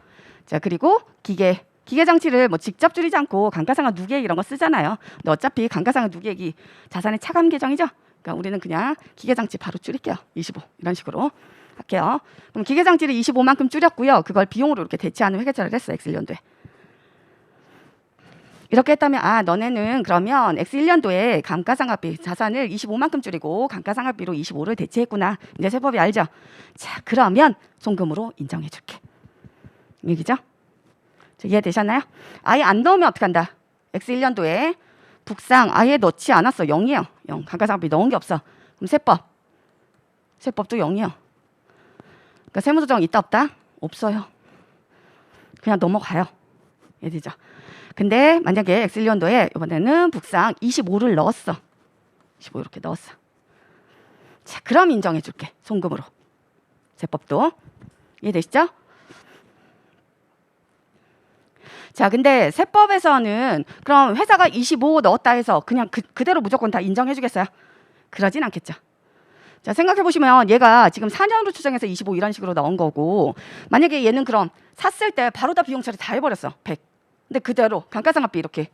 자, 그리고 기계 장치를 뭐 직접 줄이지 않고 감가상각 누계액 이런 거 쓰잖아요. 근데 어차피 감가상각 누계액이 자산의 차감 계정이죠. 그러니까 우리는 그냥 기계 장치 바로 줄일게요. 25 이런 식으로 할게요. 그럼 기계 장치를 25만큼 줄였고요. 그걸 비용으로 이렇게 대체하는 회계 처리를 했어. X1년도에. 이렇게 했다면 너네는 그러면 X1년도에 감가상각비 자산을 25만큼 줄이고 감가상각비로 25를 대체했구나. 이제 세법이 알죠? 자, 그러면 송금으로 인정해 줄게. 얘기죠? 이해되셨나요? 아예 안 넣으면 어떡한다? X1년도에 북상 아예 넣지 않았어. 0이에요. 0. 감가상각비 넣은 게 없어. 그럼 세법도 0이에요. 그러니까 세무조정 있다 없다? 없어요. 그냥 넘어가요. 이해되죠? 근데 만약에 X1년도에 이번에는 북상 25를 넣었어. 25 이렇게 넣었어. 자, 그럼 인정해 줄게. 송금으로. 세법도. 이해되시죠? 자, 근데 세법에서는 그럼 회사가 25 넣었다 해서 그냥 그대로 무조건 다 인정해 주겠어요? 그러진 않겠죠. 자, 생각해 보시면 얘가 지금 4년으로 추정해서 25 이런 식으로 넣은 거고, 만약에 얘는 그럼 샀을 때 바로 다 비용 처리 다 해버렸어. 100. 근데 그대로 감가상각비 이렇게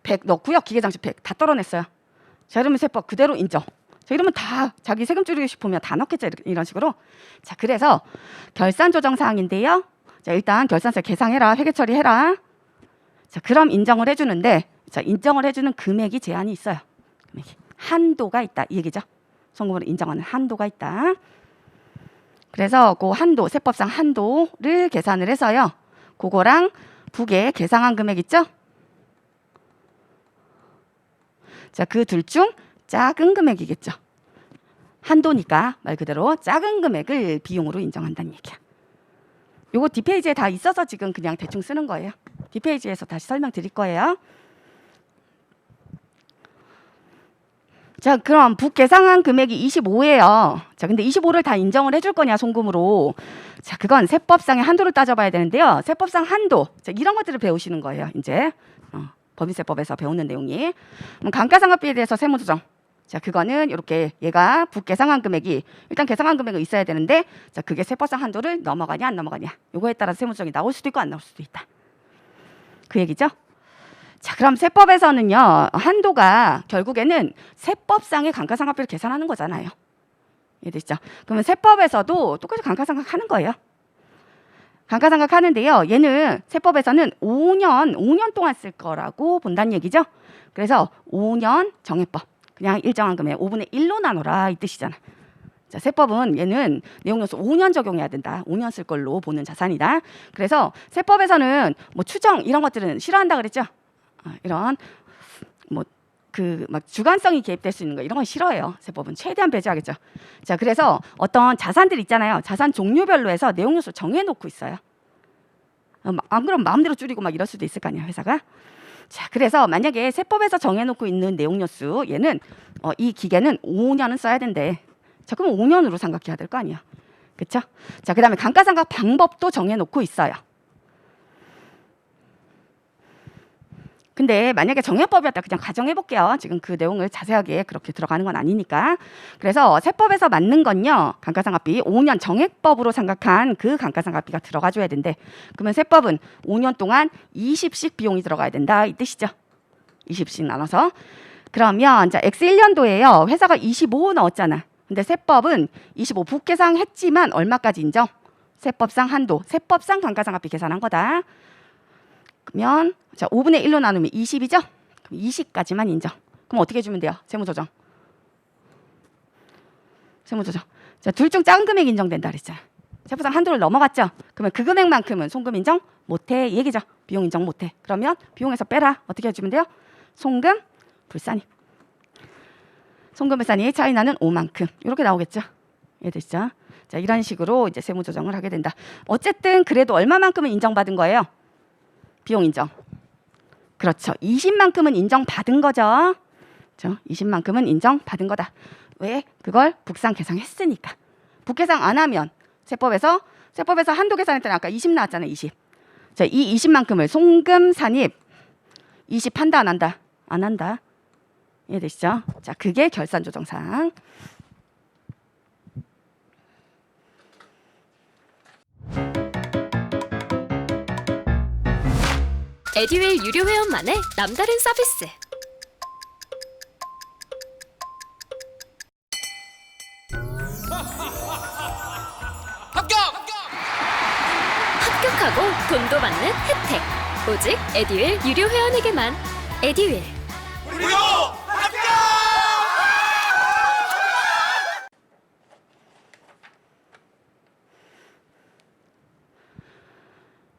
100 넣고요. 기계장치 100 다 떨어냈어요. 자, 이러면 세법 그대로 인정. 자, 이러면 다 자기 세금 줄이고 싶으면 다 넣겠죠. 이런 식으로. 자, 그래서 결산 조정 사항인데요. 자, 일단 결산서 계상해라. 회계 처리해라. 자, 그럼 인정을 해주는데, 자, 인정을 해주는 금액이 제한이 있어요. 금액이. 한도가 있다. 이 얘기죠. 송금으로 인정하는 한도가 있다. 그래서 그 한도, 세법상 한도를 계산을 해서요. 그거랑 북에 계상한 금액 있죠? 자, 그 둘 중 작은 금액이겠죠. 한도니까 말 그대로 작은 금액을 비용으로 인정한다는 얘기야. 요거 뒷페이지에 다 있어서 지금 그냥 대충 쓰는 거예요. 뒷페이지에서 다시 설명드릴 거예요. 자, 그럼 북계상한 금액이 25예요. 자, 근데 25를 다 인정을 해줄 거냐, 송금으로. 자, 그건 세법상의 한도를 따져봐야 되는데요. 세법상 한도. 자, 이런 것들을 배우시는 거예요, 이제. 법인세법에서 배우는 내용이. 그럼 감가상각비에 대해서 세무조정. 자, 그거는 이렇게 얘가 북계상한 금액이 일단 계상한 금액은 있어야 되는데, 자, 그게 세법상 한도를 넘어가냐 안 넘어가냐. 요거에 따라서 세무조정이 나올 수도 있고 안 나올 수도 있다. 그 얘기죠. 자, 그럼 세법에서는요, 한도가 결국에는 세법상의 감가상각비를 계산하는 거잖아요. 이해되시죠? 그러면 세법에서도 똑같이 감가상각 하는 거예요. 감가상각 하는데요, 얘는 세법에서는 5년 동안 쓸 거라고 본다는 얘기죠. 그래서 5년 정해법. 그냥 일정한 금액 5분의 1로 나눠라 이 뜻이잖아. 자, 세법은 얘는 내용요소 5년 적용해야 된다. 5년 쓸 걸로 보는 자산이다. 그래서 세법에서는 뭐 추정 이런 것들은 싫어한다 그랬죠. 이런 뭐 그 막 주관성이 개입될 수 있는 거 이런 건 싫어해요. 세법은 최대한 배제하겠죠. 자, 그래서 어떤 자산들 있잖아요. 자산 종류별로 해서 내용 요소 정해놓고 있어요. 안 그러면 마음대로 줄이고 막 이럴 수도 있을 거 아니야, 회사가. 자, 그래서 만약에 세법에서 정해놓고 있는 내용 요소 얘는 이 기계는 5년은 써야 된대. 자, 그럼 5년으로 생각해야 될 거 아니야. 그렇죠? 자, 그다음에 감가상각 방법도 정해놓고 있어요. 근데 만약에 정해법이었다 그냥 가정해 볼게요. 지금 그 내용을 자세하게 그렇게 들어가는 건 아니니까. 그래서 세법에서 맞는 건요. 감가상각비 5년 정액법으로 생각한 그 감가상각비가 들어가 줘야 된대. 그러면 세법은 5년 동안 20씩 비용이 들어가야 된다 이 뜻이죠. 20씩 나눠서. 그러면 자, X1년도에요. 회사가 25 넣었잖아. 근데 세법은 25 북계상 했지만 얼마까지 인정? 세법상 한도, 세법상 감가상각비 계산한 거다. 그러면 자, 5분의 1로 나누면 20이죠? 그럼 20까지만 인정. 그럼 어떻게 해주면 돼요? 세무조정. 세무조정. 자, 둘 중 작은 금액 인정된다 그랬잖아. 세법상 한도를 넘어갔죠? 그러면 그 금액만큼은 송금 인정 못해 이 얘기죠. 비용 인정 못해. 그러면 비용에서 빼라. 어떻게 해주면 돼요? 송금 불산입. 송금 불산입 차이 나는 5만큼. 이렇게 나오겠죠? 이해되시죠? 자, 이런 식으로 이제 세무조정을 하게 된다. 어쨌든 그래도 얼마만큼은 인정받은 거예요? 비용 인정. 그렇죠. 20만큼은 인정받은 거죠. 그렇죠? 20만큼은 인정받은 거다. 왜? 그걸 북상 계상했으니까. 북계상 안 하면 세법에서 한도 계산했더니 아까 20 나왔잖아요. 20. 자, 이 20만큼을 송금 산입 20 한다 안 한다? 안 한다. 이해되시죠? 자, 그게 결산 조정 사항. 에듀윌 유료 회원만의 남다른 서비스. 합격하고 돈도 받는 혜택. 오직 에듀윌 유료 회원에게만. 에듀윌. 무료 합격!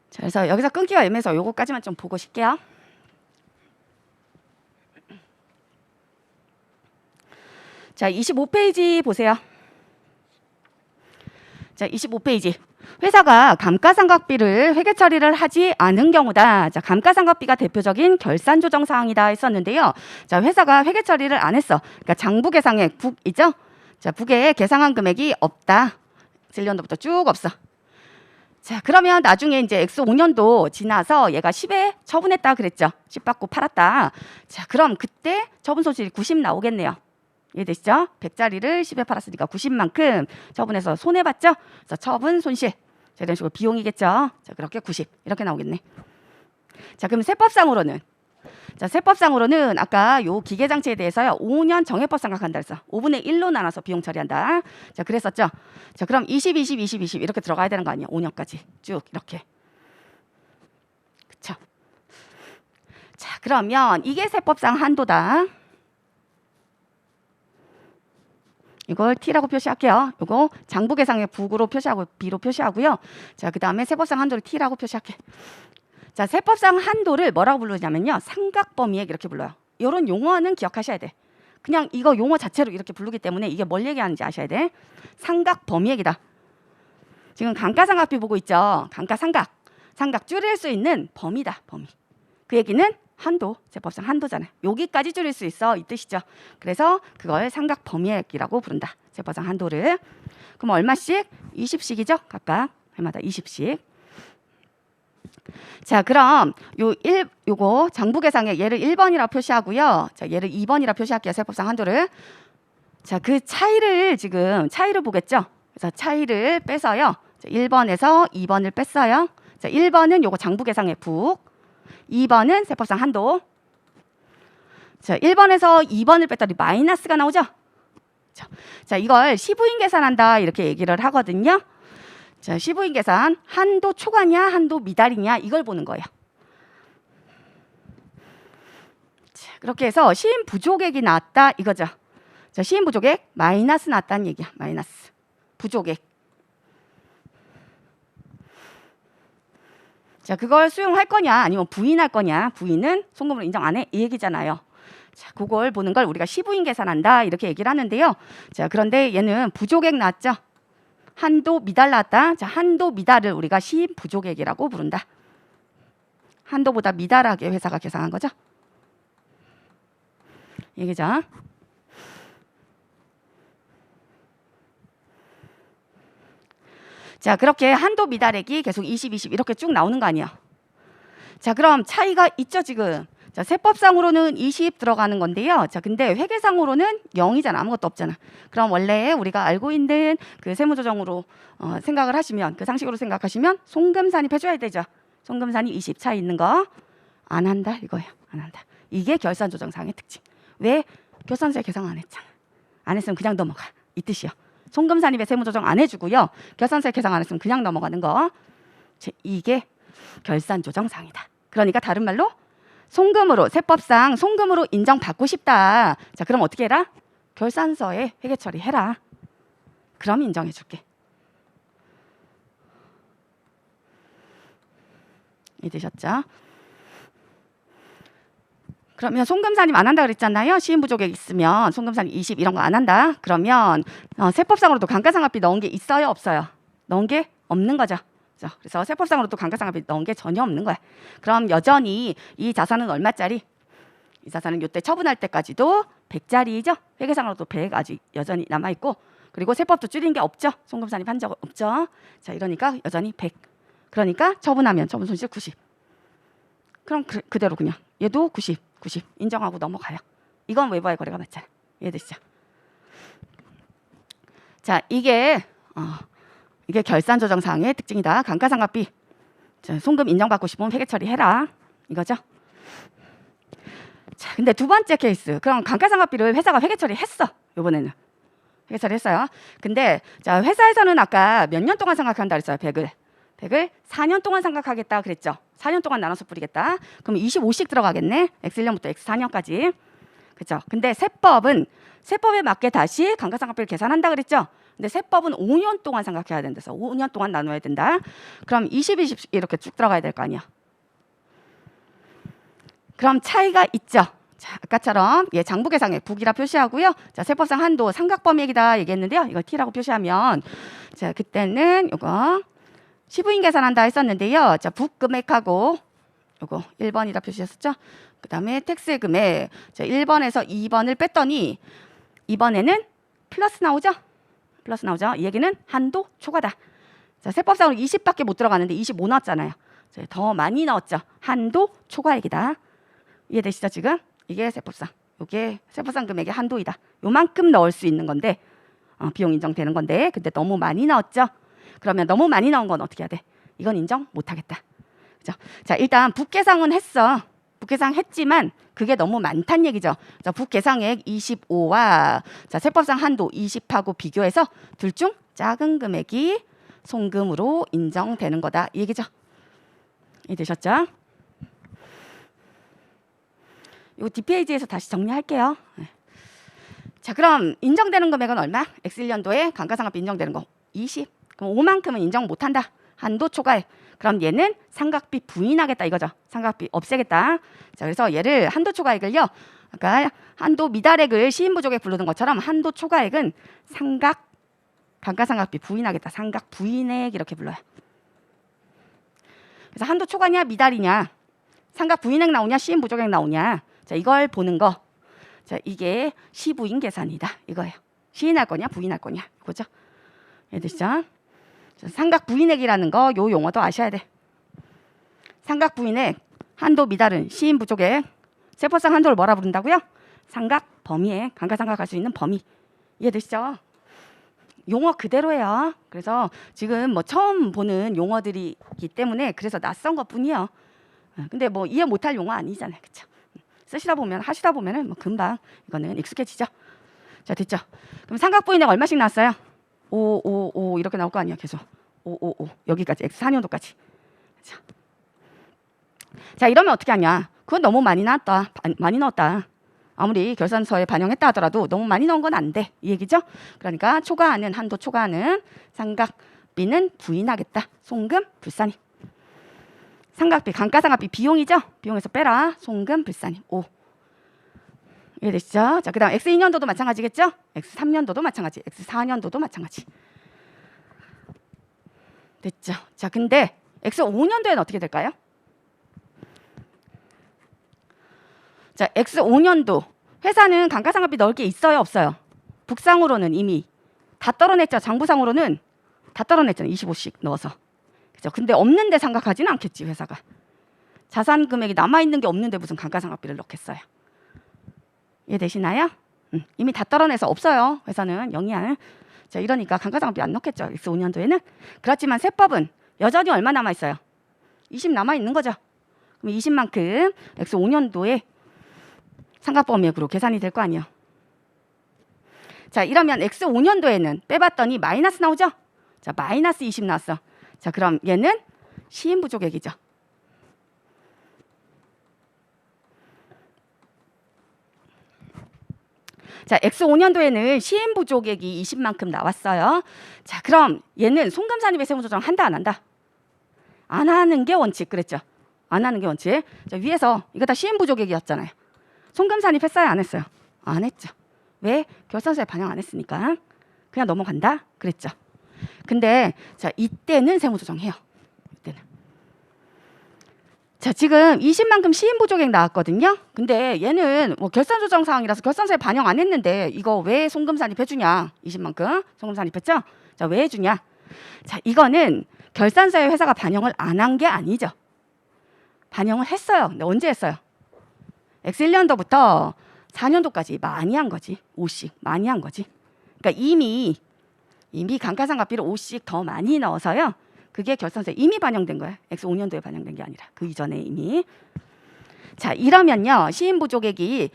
자, 그래서 여기서 끊기가 애매해서 요거까지만 좀 보고 싶게요. 자, 25페이지 보세요. 자, 25페이지. 회사가 감가상각비를 회계 처리를 하지 않은 경우다. 자, 감가상각비가 대표적인 결산 조정 사항이다 했었는데요. 자, 회사가 회계 처리를 안 했어. 그러니까 장부 계상액 북이죠. 자, 북에 계상한 금액이 없다. 1년도부터 쭉 없어. 자, 그러면 나중에 이제 X 5년도 지나서 얘가 10에 처분했다 그랬죠. 10 받고 팔았다. 자, 그럼 그때 처분 손실이 90 나오겠네요. 이해되시죠? 100짜리를 10에 팔았으니까 90만큼 처분해서 손해봤죠? 그래서 처분 손실. 자, 이런 식으로 비용이겠죠. 자, 그렇게 90 이렇게 나오겠네. 자, 그럼 세법상으로는 자, 세법상으로는 아까 요 기계장치에 대해서요 5년 정해법 생각한다 그랬어. 5분의 1로 나눠서 비용 처리한다. 자, 그랬었죠. 자, 그럼 20, 20, 20, 20 이렇게 들어가야 되는 거 아니야? 5년까지 쭉 이렇게. 그쵸? 자, 그러면 이게 세법상 한도다. 이걸 T라고 표시할게요. 요거 장부계상의 북으로 표시하고 B로 표시하고요. 자, 그 다음에 세법상 한도를 T라고 표시할게. 자, 세법상 한도를 뭐라고 부르냐면요. 삼각범위액 이렇게 불러요. 이런 용어는 기억하셔야 돼. 그냥 이거 용어 자체로 이렇게 부르기 때문에 이게 뭘 얘기하는지 아셔야 돼. 삼각범위액이다. 지금 감가상각비 보고 있죠. 감가상각. 상각 줄일 수 있는 범위다. 범위. 그 얘기는 한도, 세법상 한도잖아요. 여기까지 줄일 수 있어 이 뜻이죠. 그래서 그걸 삼각범위액이라고 부른다. 세법상 한도를. 그럼 얼마씩? 20씩이죠. 각각 해마다 20씩. 자, 그럼 요거 장부계상에 얘를 1번이라 표시하고요. 자, 얘를 2번이라 표시할게요. 세법상 한도를. 자, 그 차이를 보겠죠. 그래서 차이를 빼서요. 자, 1번에서 2번을 뺐어요. 자, 1번은 요거 장부계상의 북. 2번은 세법상 한도. 자, 1번에서 2번을 뺐더니 마이너스가 나오죠. 자, 이걸 시부인 계산한다 이렇게 얘기를 하거든요. 자, 시부인 계산 한도 초과냐 한도 미달이냐 이걸 보는 거예요. 자, 그렇게 해서 시인 부족액이 나왔다 이거죠. 자, 시인 부족액 마이너스 나왔다는 얘기야. 마이너스 부족액. 자, 그걸 수용할 거냐 아니면 부인할 거냐. 부인은 송금으로 인정 안 해 이 얘기잖아요. 자, 그걸 보는 걸 우리가 시부인 계산한다 이렇게 얘기를 하는데요. 자, 그런데 얘는 부족액 나왔죠. 한도 미달 나왔다. 자, 한도 미달을 우리가 시인 부족액이라고 부른다. 한도보다 미달하게 회사가 계산한 거죠. 얘기죠. 자, 그렇게 한도 미달액이 계속 20, 20 이렇게 쭉 나오는 거 아니야. 자, 그럼 차이가 있죠 지금. 자, 세법상으로는 20 들어가는 건데요. 자, 근데 회계상으로는 0이잖아. 아무것도 없잖아. 그럼 원래 우리가 알고 있는 그 세무조정으로 생각을 하시면, 그 상식으로 생각하시면 송금산입 해줘야 되죠. 송금산입 20 차이 있는 거 안 한다 이거예요. 안 한다. 이게 결산조정상의 특징. 왜? 결산세 계산 안 했잖아. 안 했으면 그냥 넘어가. 이 뜻이요. 송금산입에 세무조정 안 해주고요. 결산세 계산 안 했으면 그냥 넘어가는 거. 이게 결산조정상이다. 그러니까 다른 말로 송금으로 세법상 송금으로 인정받고 싶다. 자, 그럼 어떻게 해라? 결산서에 회계 처리해라. 그럼 인정해줄게. 이해되셨죠? 그러면 송금산입 안 한다 그랬잖아요. 시인 부족액 있으면 송금산입 20 이런 거 안 한다. 그러면 세법상으로도 감가상각비 넣은 게 있어요, 없어요? 넣은 게 없는 거죠. 그래서 세법상으로도 감가상각비 넣은 게 전혀 없는 거야. 그럼 여전히 이 자산은 얼마짜리? 이 자산은 이때 처분할 때까지도 100짜리죠. 회계상으로도 100 아직 여전히 남아 있고, 그리고 세법도 줄인 게 없죠. 송금산입 한 적 없죠. 자, 이러니까 여전히 100. 그러니까 처분하면 처분 손실 90. 그럼 그대로 그냥 얘도 90 인정하고 넘어가요. 이건 외부와의 거래가 맞잖아. 이해되시죠? 자, 이게 결산조정상의 특징이다. 감가상각비 송금 인정받고 싶으면 회계 처리해라 이거죠. 자, 근데 두 번째 케이스. 그럼 감가상각비를 회사가 회계 처리했어. 이번에는 회계 처리했어요. 근데 자, 회사에서는 아까 몇 년 동안 생각한다 그랬어요. 100을 4년 동안 생각하겠다 그랬죠. 4년 동안 나눠서 뿌리겠다. 그럼 25씩 들어가겠네. X1년부터 X4년까지. 그렇죠. 근데 세법에 맞게 다시 감가상각비를 계산한다 그랬죠. 근데 세법은 5년 동안 생각해야 된다서 5년 동안 나눠야 된다. 그럼 20, 20 이렇게 쭉 들어가야 될 거 아니야. 그럼 차이가 있죠. 자, 아까처럼 얘 장부계상의 북이라 표시하고요. 자, 세법상 한도 삼각범위액이다 얘기했는데요. 이걸 T라고 표시하면 자, 그때는 이거 시부인 계산한다 했었는데요. 자, 북금액하고 요거 1번이라 표시했었죠. 그 다음에 텍스의 금액. 자, 1번에서 2번을 뺐더니 이번에는 플러스 나오죠. 이 얘기는 한도 초과다. 자, 세법상으로 20밖에 못 들어가는데 25 넣었잖아요. 더 많이 넣었죠. 한도 초과액이다. 이해되시죠 지금? 이게 세법상. 이게 세법상 금액의 한도이다. 요만큼 넣을 수 있는 건데 비용 인정되는 건데 근데 너무 많이 넣었죠. 그러면 너무 많이 넣은 건 어떻게 해야 돼? 이건 인정 못하겠다. 그죠? 자, 일단 북계상은 했어. 북계상 했지만 그게 너무 많다는 얘기죠. 자, 북계상액 25와 자, 세법상 한도 20하고 비교해서 둘 중 작은 금액이 송금으로 인정되는 거다. 이 얘기죠. 이해되셨죠? 이거 뒷페이지에서 다시 정리할게요. 자, 그럼 인정되는 금액은 얼마? X1년도에 감가상각비 인정되는 거 20. 그럼 5만큼은 인정 못한다. 한도 초과액. 그럼 얘는 상각비 부인하겠다 이거죠. 상각비 없애겠다. 자, 그래서 얘를 한도 초과액을요. 아까 한도 미달액을 시인부족액 부르는 것처럼 한도 초과액은 상각 감가상각비 부인하겠다. 상각 부인액 이렇게 불러요. 그래서 한도 초과냐 미달이냐, 상각 부인액 나오냐 시인부족액 나오냐. 자, 이걸 보는 거. 자, 이게 시부인 계산이다 이거예요. 시인할 거냐 부인할 거냐 이거죠. 이해되시죠? 상각 부인액이라는 거 요 용어도 아셔야 돼. 상각 부인액 한도 미달은 시인 부족액. 세법상 한도를 뭐라 부른다고요? 상각 범위액. 감가상각할 수 있는 범위. 이해되시죠? 용어 그대로예요. 그래서 지금 뭐 처음 보는 용어들이기 때문에 그래서 낯선 것뿐이요. 근데 뭐 이해 못할 용어 아니잖아요, 그렇죠? 쓰시다 보면 하시다 보면은 뭐 금방 이거는 익숙해지죠. 자, 됐죠? 그럼 상각 부인액 얼마씩 나왔어요? 5 이렇게 나올 거 아니야, 계속. 5 여기까지 X4년도까지. 자, 이러면 어떻게 하냐? 그건 너무 많이 나왔다. 많이 넣었다. 아무리 결산서에 반영했다 하더라도 너무 많이 넣은 건 안 돼. 이 얘기죠? 그러니까 초과하는 한도 초과하는 상각비는 부인하겠다. 송금 불산임. 상각비 감가상각비 비용이죠? 비용에서 빼라. 송금 불산임. 5. 이해되시죠? 자, 그다음 X2년도도 마찬가지겠죠? X3년도도 마찬가지. X4년도도 마찬가지. 됐죠? 자, 근데 X5년도에는 어떻게 될까요? 자, X5년도 회사는 감가상각비 넣을 게 있어요, 없어요? 북상으로는 이미 다 떨어냈죠. 장부상으로는 다 떨어냈잖아요. 25씩 넣어서. 그죠? 근데 없는데 상각하지는 않겠지, 회사가. 자산 금액이 남아 있는 게 없는데 무슨 감가상각비를 넣겠어요? 이해되시나요? 이미 다 떨어내서 없어요. 회사는 0이야. 자, 이러니까 감가상각비 안 넣겠죠. X5년도에는. 그렇지만 세법은 여전히 얼마 남아 있어요? 20 남아 있는 거죠. 그럼 20만큼 X5년도에 상각범위액으로 계산이 될 거 아니에요. 자, 이러면 X5년도에는 빼봤더니 마이너스 나오죠? 자, 마이너스 20 나왔어. 자, 그럼 얘는 시인부족액이죠. 자, X5년도에는 시인부족액이 20만큼 나왔어요. 자, 그럼 얘는 송금산입의 세무조정 한다 안 한다? 안 하는 게 원칙 그랬죠? 안 하는 게 원칙. 자, 위에서 이거 다 시인부족액이었잖아요. 송금산입 했어요 안 했어요? 안 했죠. 왜? 결산서에 반영 안 했으니까. 그냥 넘어간다 그랬죠. 근데 자, 이때는 세무조정해요. 이때는. 자, 지금 20만큼 시인부족액 나왔거든요. 근데 얘는 뭐 결산조정 사항이라서 결산서에 반영 안 했는데 이거 왜 송금산입 해주냐? 20만큼 송금산입했죠? 자, 왜 해주냐? 자, 이거는 결산서에 회사가 반영을 안 한 게 아니죠. 반영을 했어요. 근데 언제 했어요? X1년도부터 4년도까지 많이 한 거지. 5씩 많이 한 거지. 그러니까 이미 감가상각비를 5씩 더 많이 넣어서요. 그게 결산서에 이미 반영된 거예요. X5년도에 반영된 게 아니라 그 이전에 이미. 자, 이러면요. 시인부족액이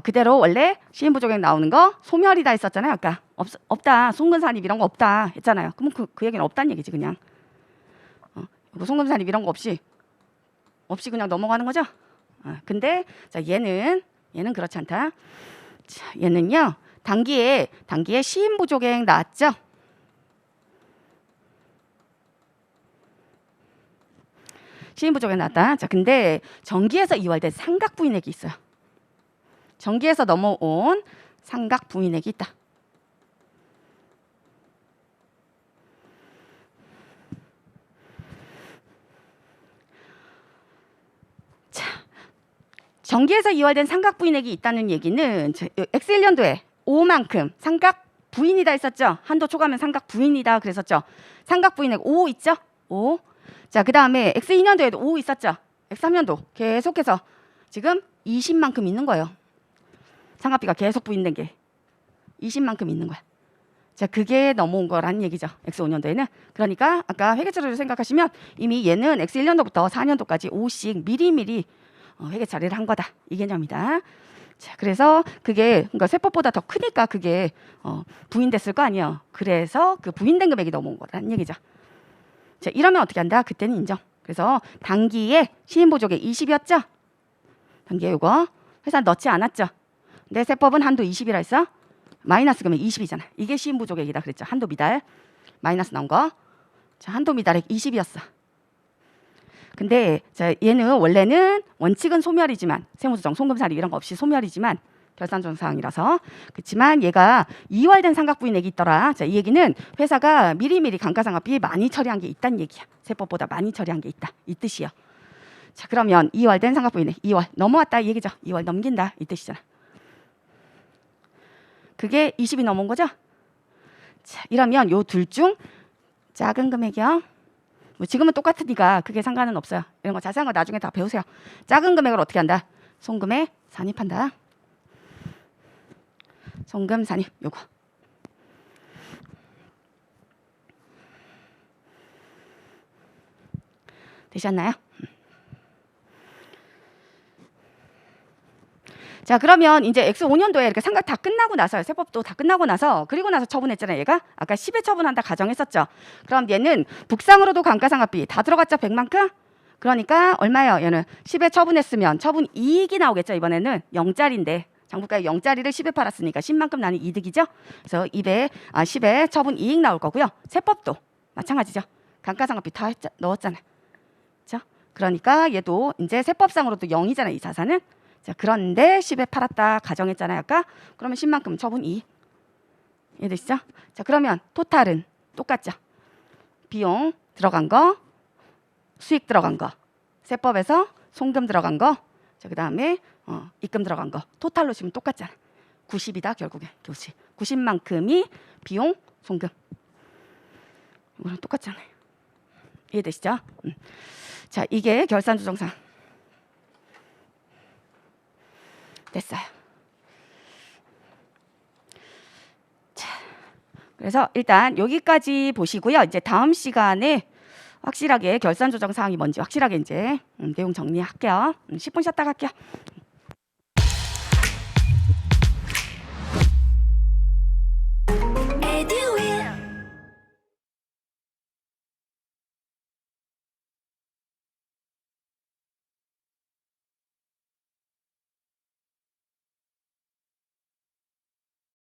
그대로 원래 시인부족액 나오는 거 소멸이다 했었잖아요. 아까 없다. 송금산입 이런 거 없다 했잖아요. 그럼 그 얘기는 없다는 얘기지 그냥. 이거 송금산입 이런 거 없이 그냥 넘어가는 거죠. 근데 자, 얘는 그렇지 않다. 자, 얘는요. 단기에 시인부족액 나왔죠. 시인부족액 나왔다. 자, 근데 정기에서 이월된 상각부인액이 있어요. 정기에서 넘어온 상각부인액이 있다. 자, 정기에서 이월된 상각부인액이 있다는 얘기는 X1년도에 5만큼 상각 부인이다 했었죠. 한도 초과하면 삼각 부인이다 그랬었죠. 삼각 부인에 5 있죠. 5. 자, 그 다음에 x 2년도에도 5 있었죠. x 3년도 계속해서 지금 20만큼 있는 거예요. 삼각비가 계속 부인된 게 20만큼 있는 거야. 자, 그게 넘어온 거란 얘기죠. x 5년도에는. 그러니까 아까 회계처리를 생각하시면 이미 얘는 x 1년도부터 4년도까지 5씩 미리미리 회계 처리를 한 거다. 이 개념이다. 자, 그래서 그게 그러니까 세법보다 더 크니까 그게 부인됐을 거 아니에요. 그래서 그 부인된 금액이 넘어온 거란 얘기죠. 자, 이러면 어떻게 한다? 그때는 인정. 그래서 단기에 시인보조개 20이었죠. 단기에 요거 회사 넣지 않았죠. 근데 세법은 한도 20이라 했어. 마이너스 금액 20이잖아. 이게 시인부조객이다 그랬죠. 한도 미달 마이너스 나온 거. 자, 한도 미달액 20이었어. 근데 자, 얘는 원래는 원칙은 소멸이지만 세무조정, 송금사리 이런 거 없이 소멸이지만 결산조정사항이라서 그렇지만 얘가 이월된 삼각부인액이 있더라. 자, 이 얘기는 회사가 미리미리 감가상각비 많이 처리한 게 있다는 얘기야. 세법보다 많이 처리한 게 있다. 이 뜻이요. 자, 그러면 2월된 삼각부인액 2월 넘어왔다 이 얘기죠. 2월 넘긴다 이 뜻이잖아. 그게 20이 넘은 거죠. 자, 이러면 요 둘 중 작은 금액이요. 뭐 지금은 똑같으니까 그게 상관은 없어요. 이런 거 자세한 거 나중에 다 배우세요. 작은 금액을 어떻게 한다? 송금에 산입한다. 송금 산입 요거. 되셨나요? 자, 그러면 이제 X 5년도에 이렇게 삼각 다 끝나고 나서 세법도 다 끝나고 나서 그리고 나서 처분했잖아요. 얘가 아까 10회 처분한다 가정했었죠. 그럼 얘는 북상으로도 감가상각비 다 들어갔죠. 100만큼. 그러니까 얼마예요? 얘는 10회 처분했으면 처분 이익이 나오겠죠. 이번에는 0짜리인데 장부가에 0짜리를 10회 팔았으니까 10만큼 나는 이득이죠. 그래서 10회 처분 이익 나올 거고요. 세법도 마찬가지죠. 감가상각비 다 넣었잖아요. 그렇죠? 그러니까 얘도 이제 세법상으로도 0이잖아요. 이 자산은. 자, 그런데 10에 팔았다 가정했잖아요. 아까. 그러면 10만큼 처분 2. 이해되시죠? 자, 그러면 토탈은 똑같죠. 비용 들어간 거, 수익 들어간 거, 세법에서 송금 들어간 거, 자, 그다음에 입금 들어간 거. 토탈로 지금 똑같잖아. 90이다 결국에. 90만큼이 비용, 송금. 이거랑 똑같잖아요. 이해되시죠? 자, 이게 결산조정상. 됐어요. 자, 그래서 일단 여기까지 보시고요. 이제 다음 시간에 확실하게 결산 조정 사항이 뭔지 확실하게 이제 내용 정리할게요. 10분 쉬었다 갈게요.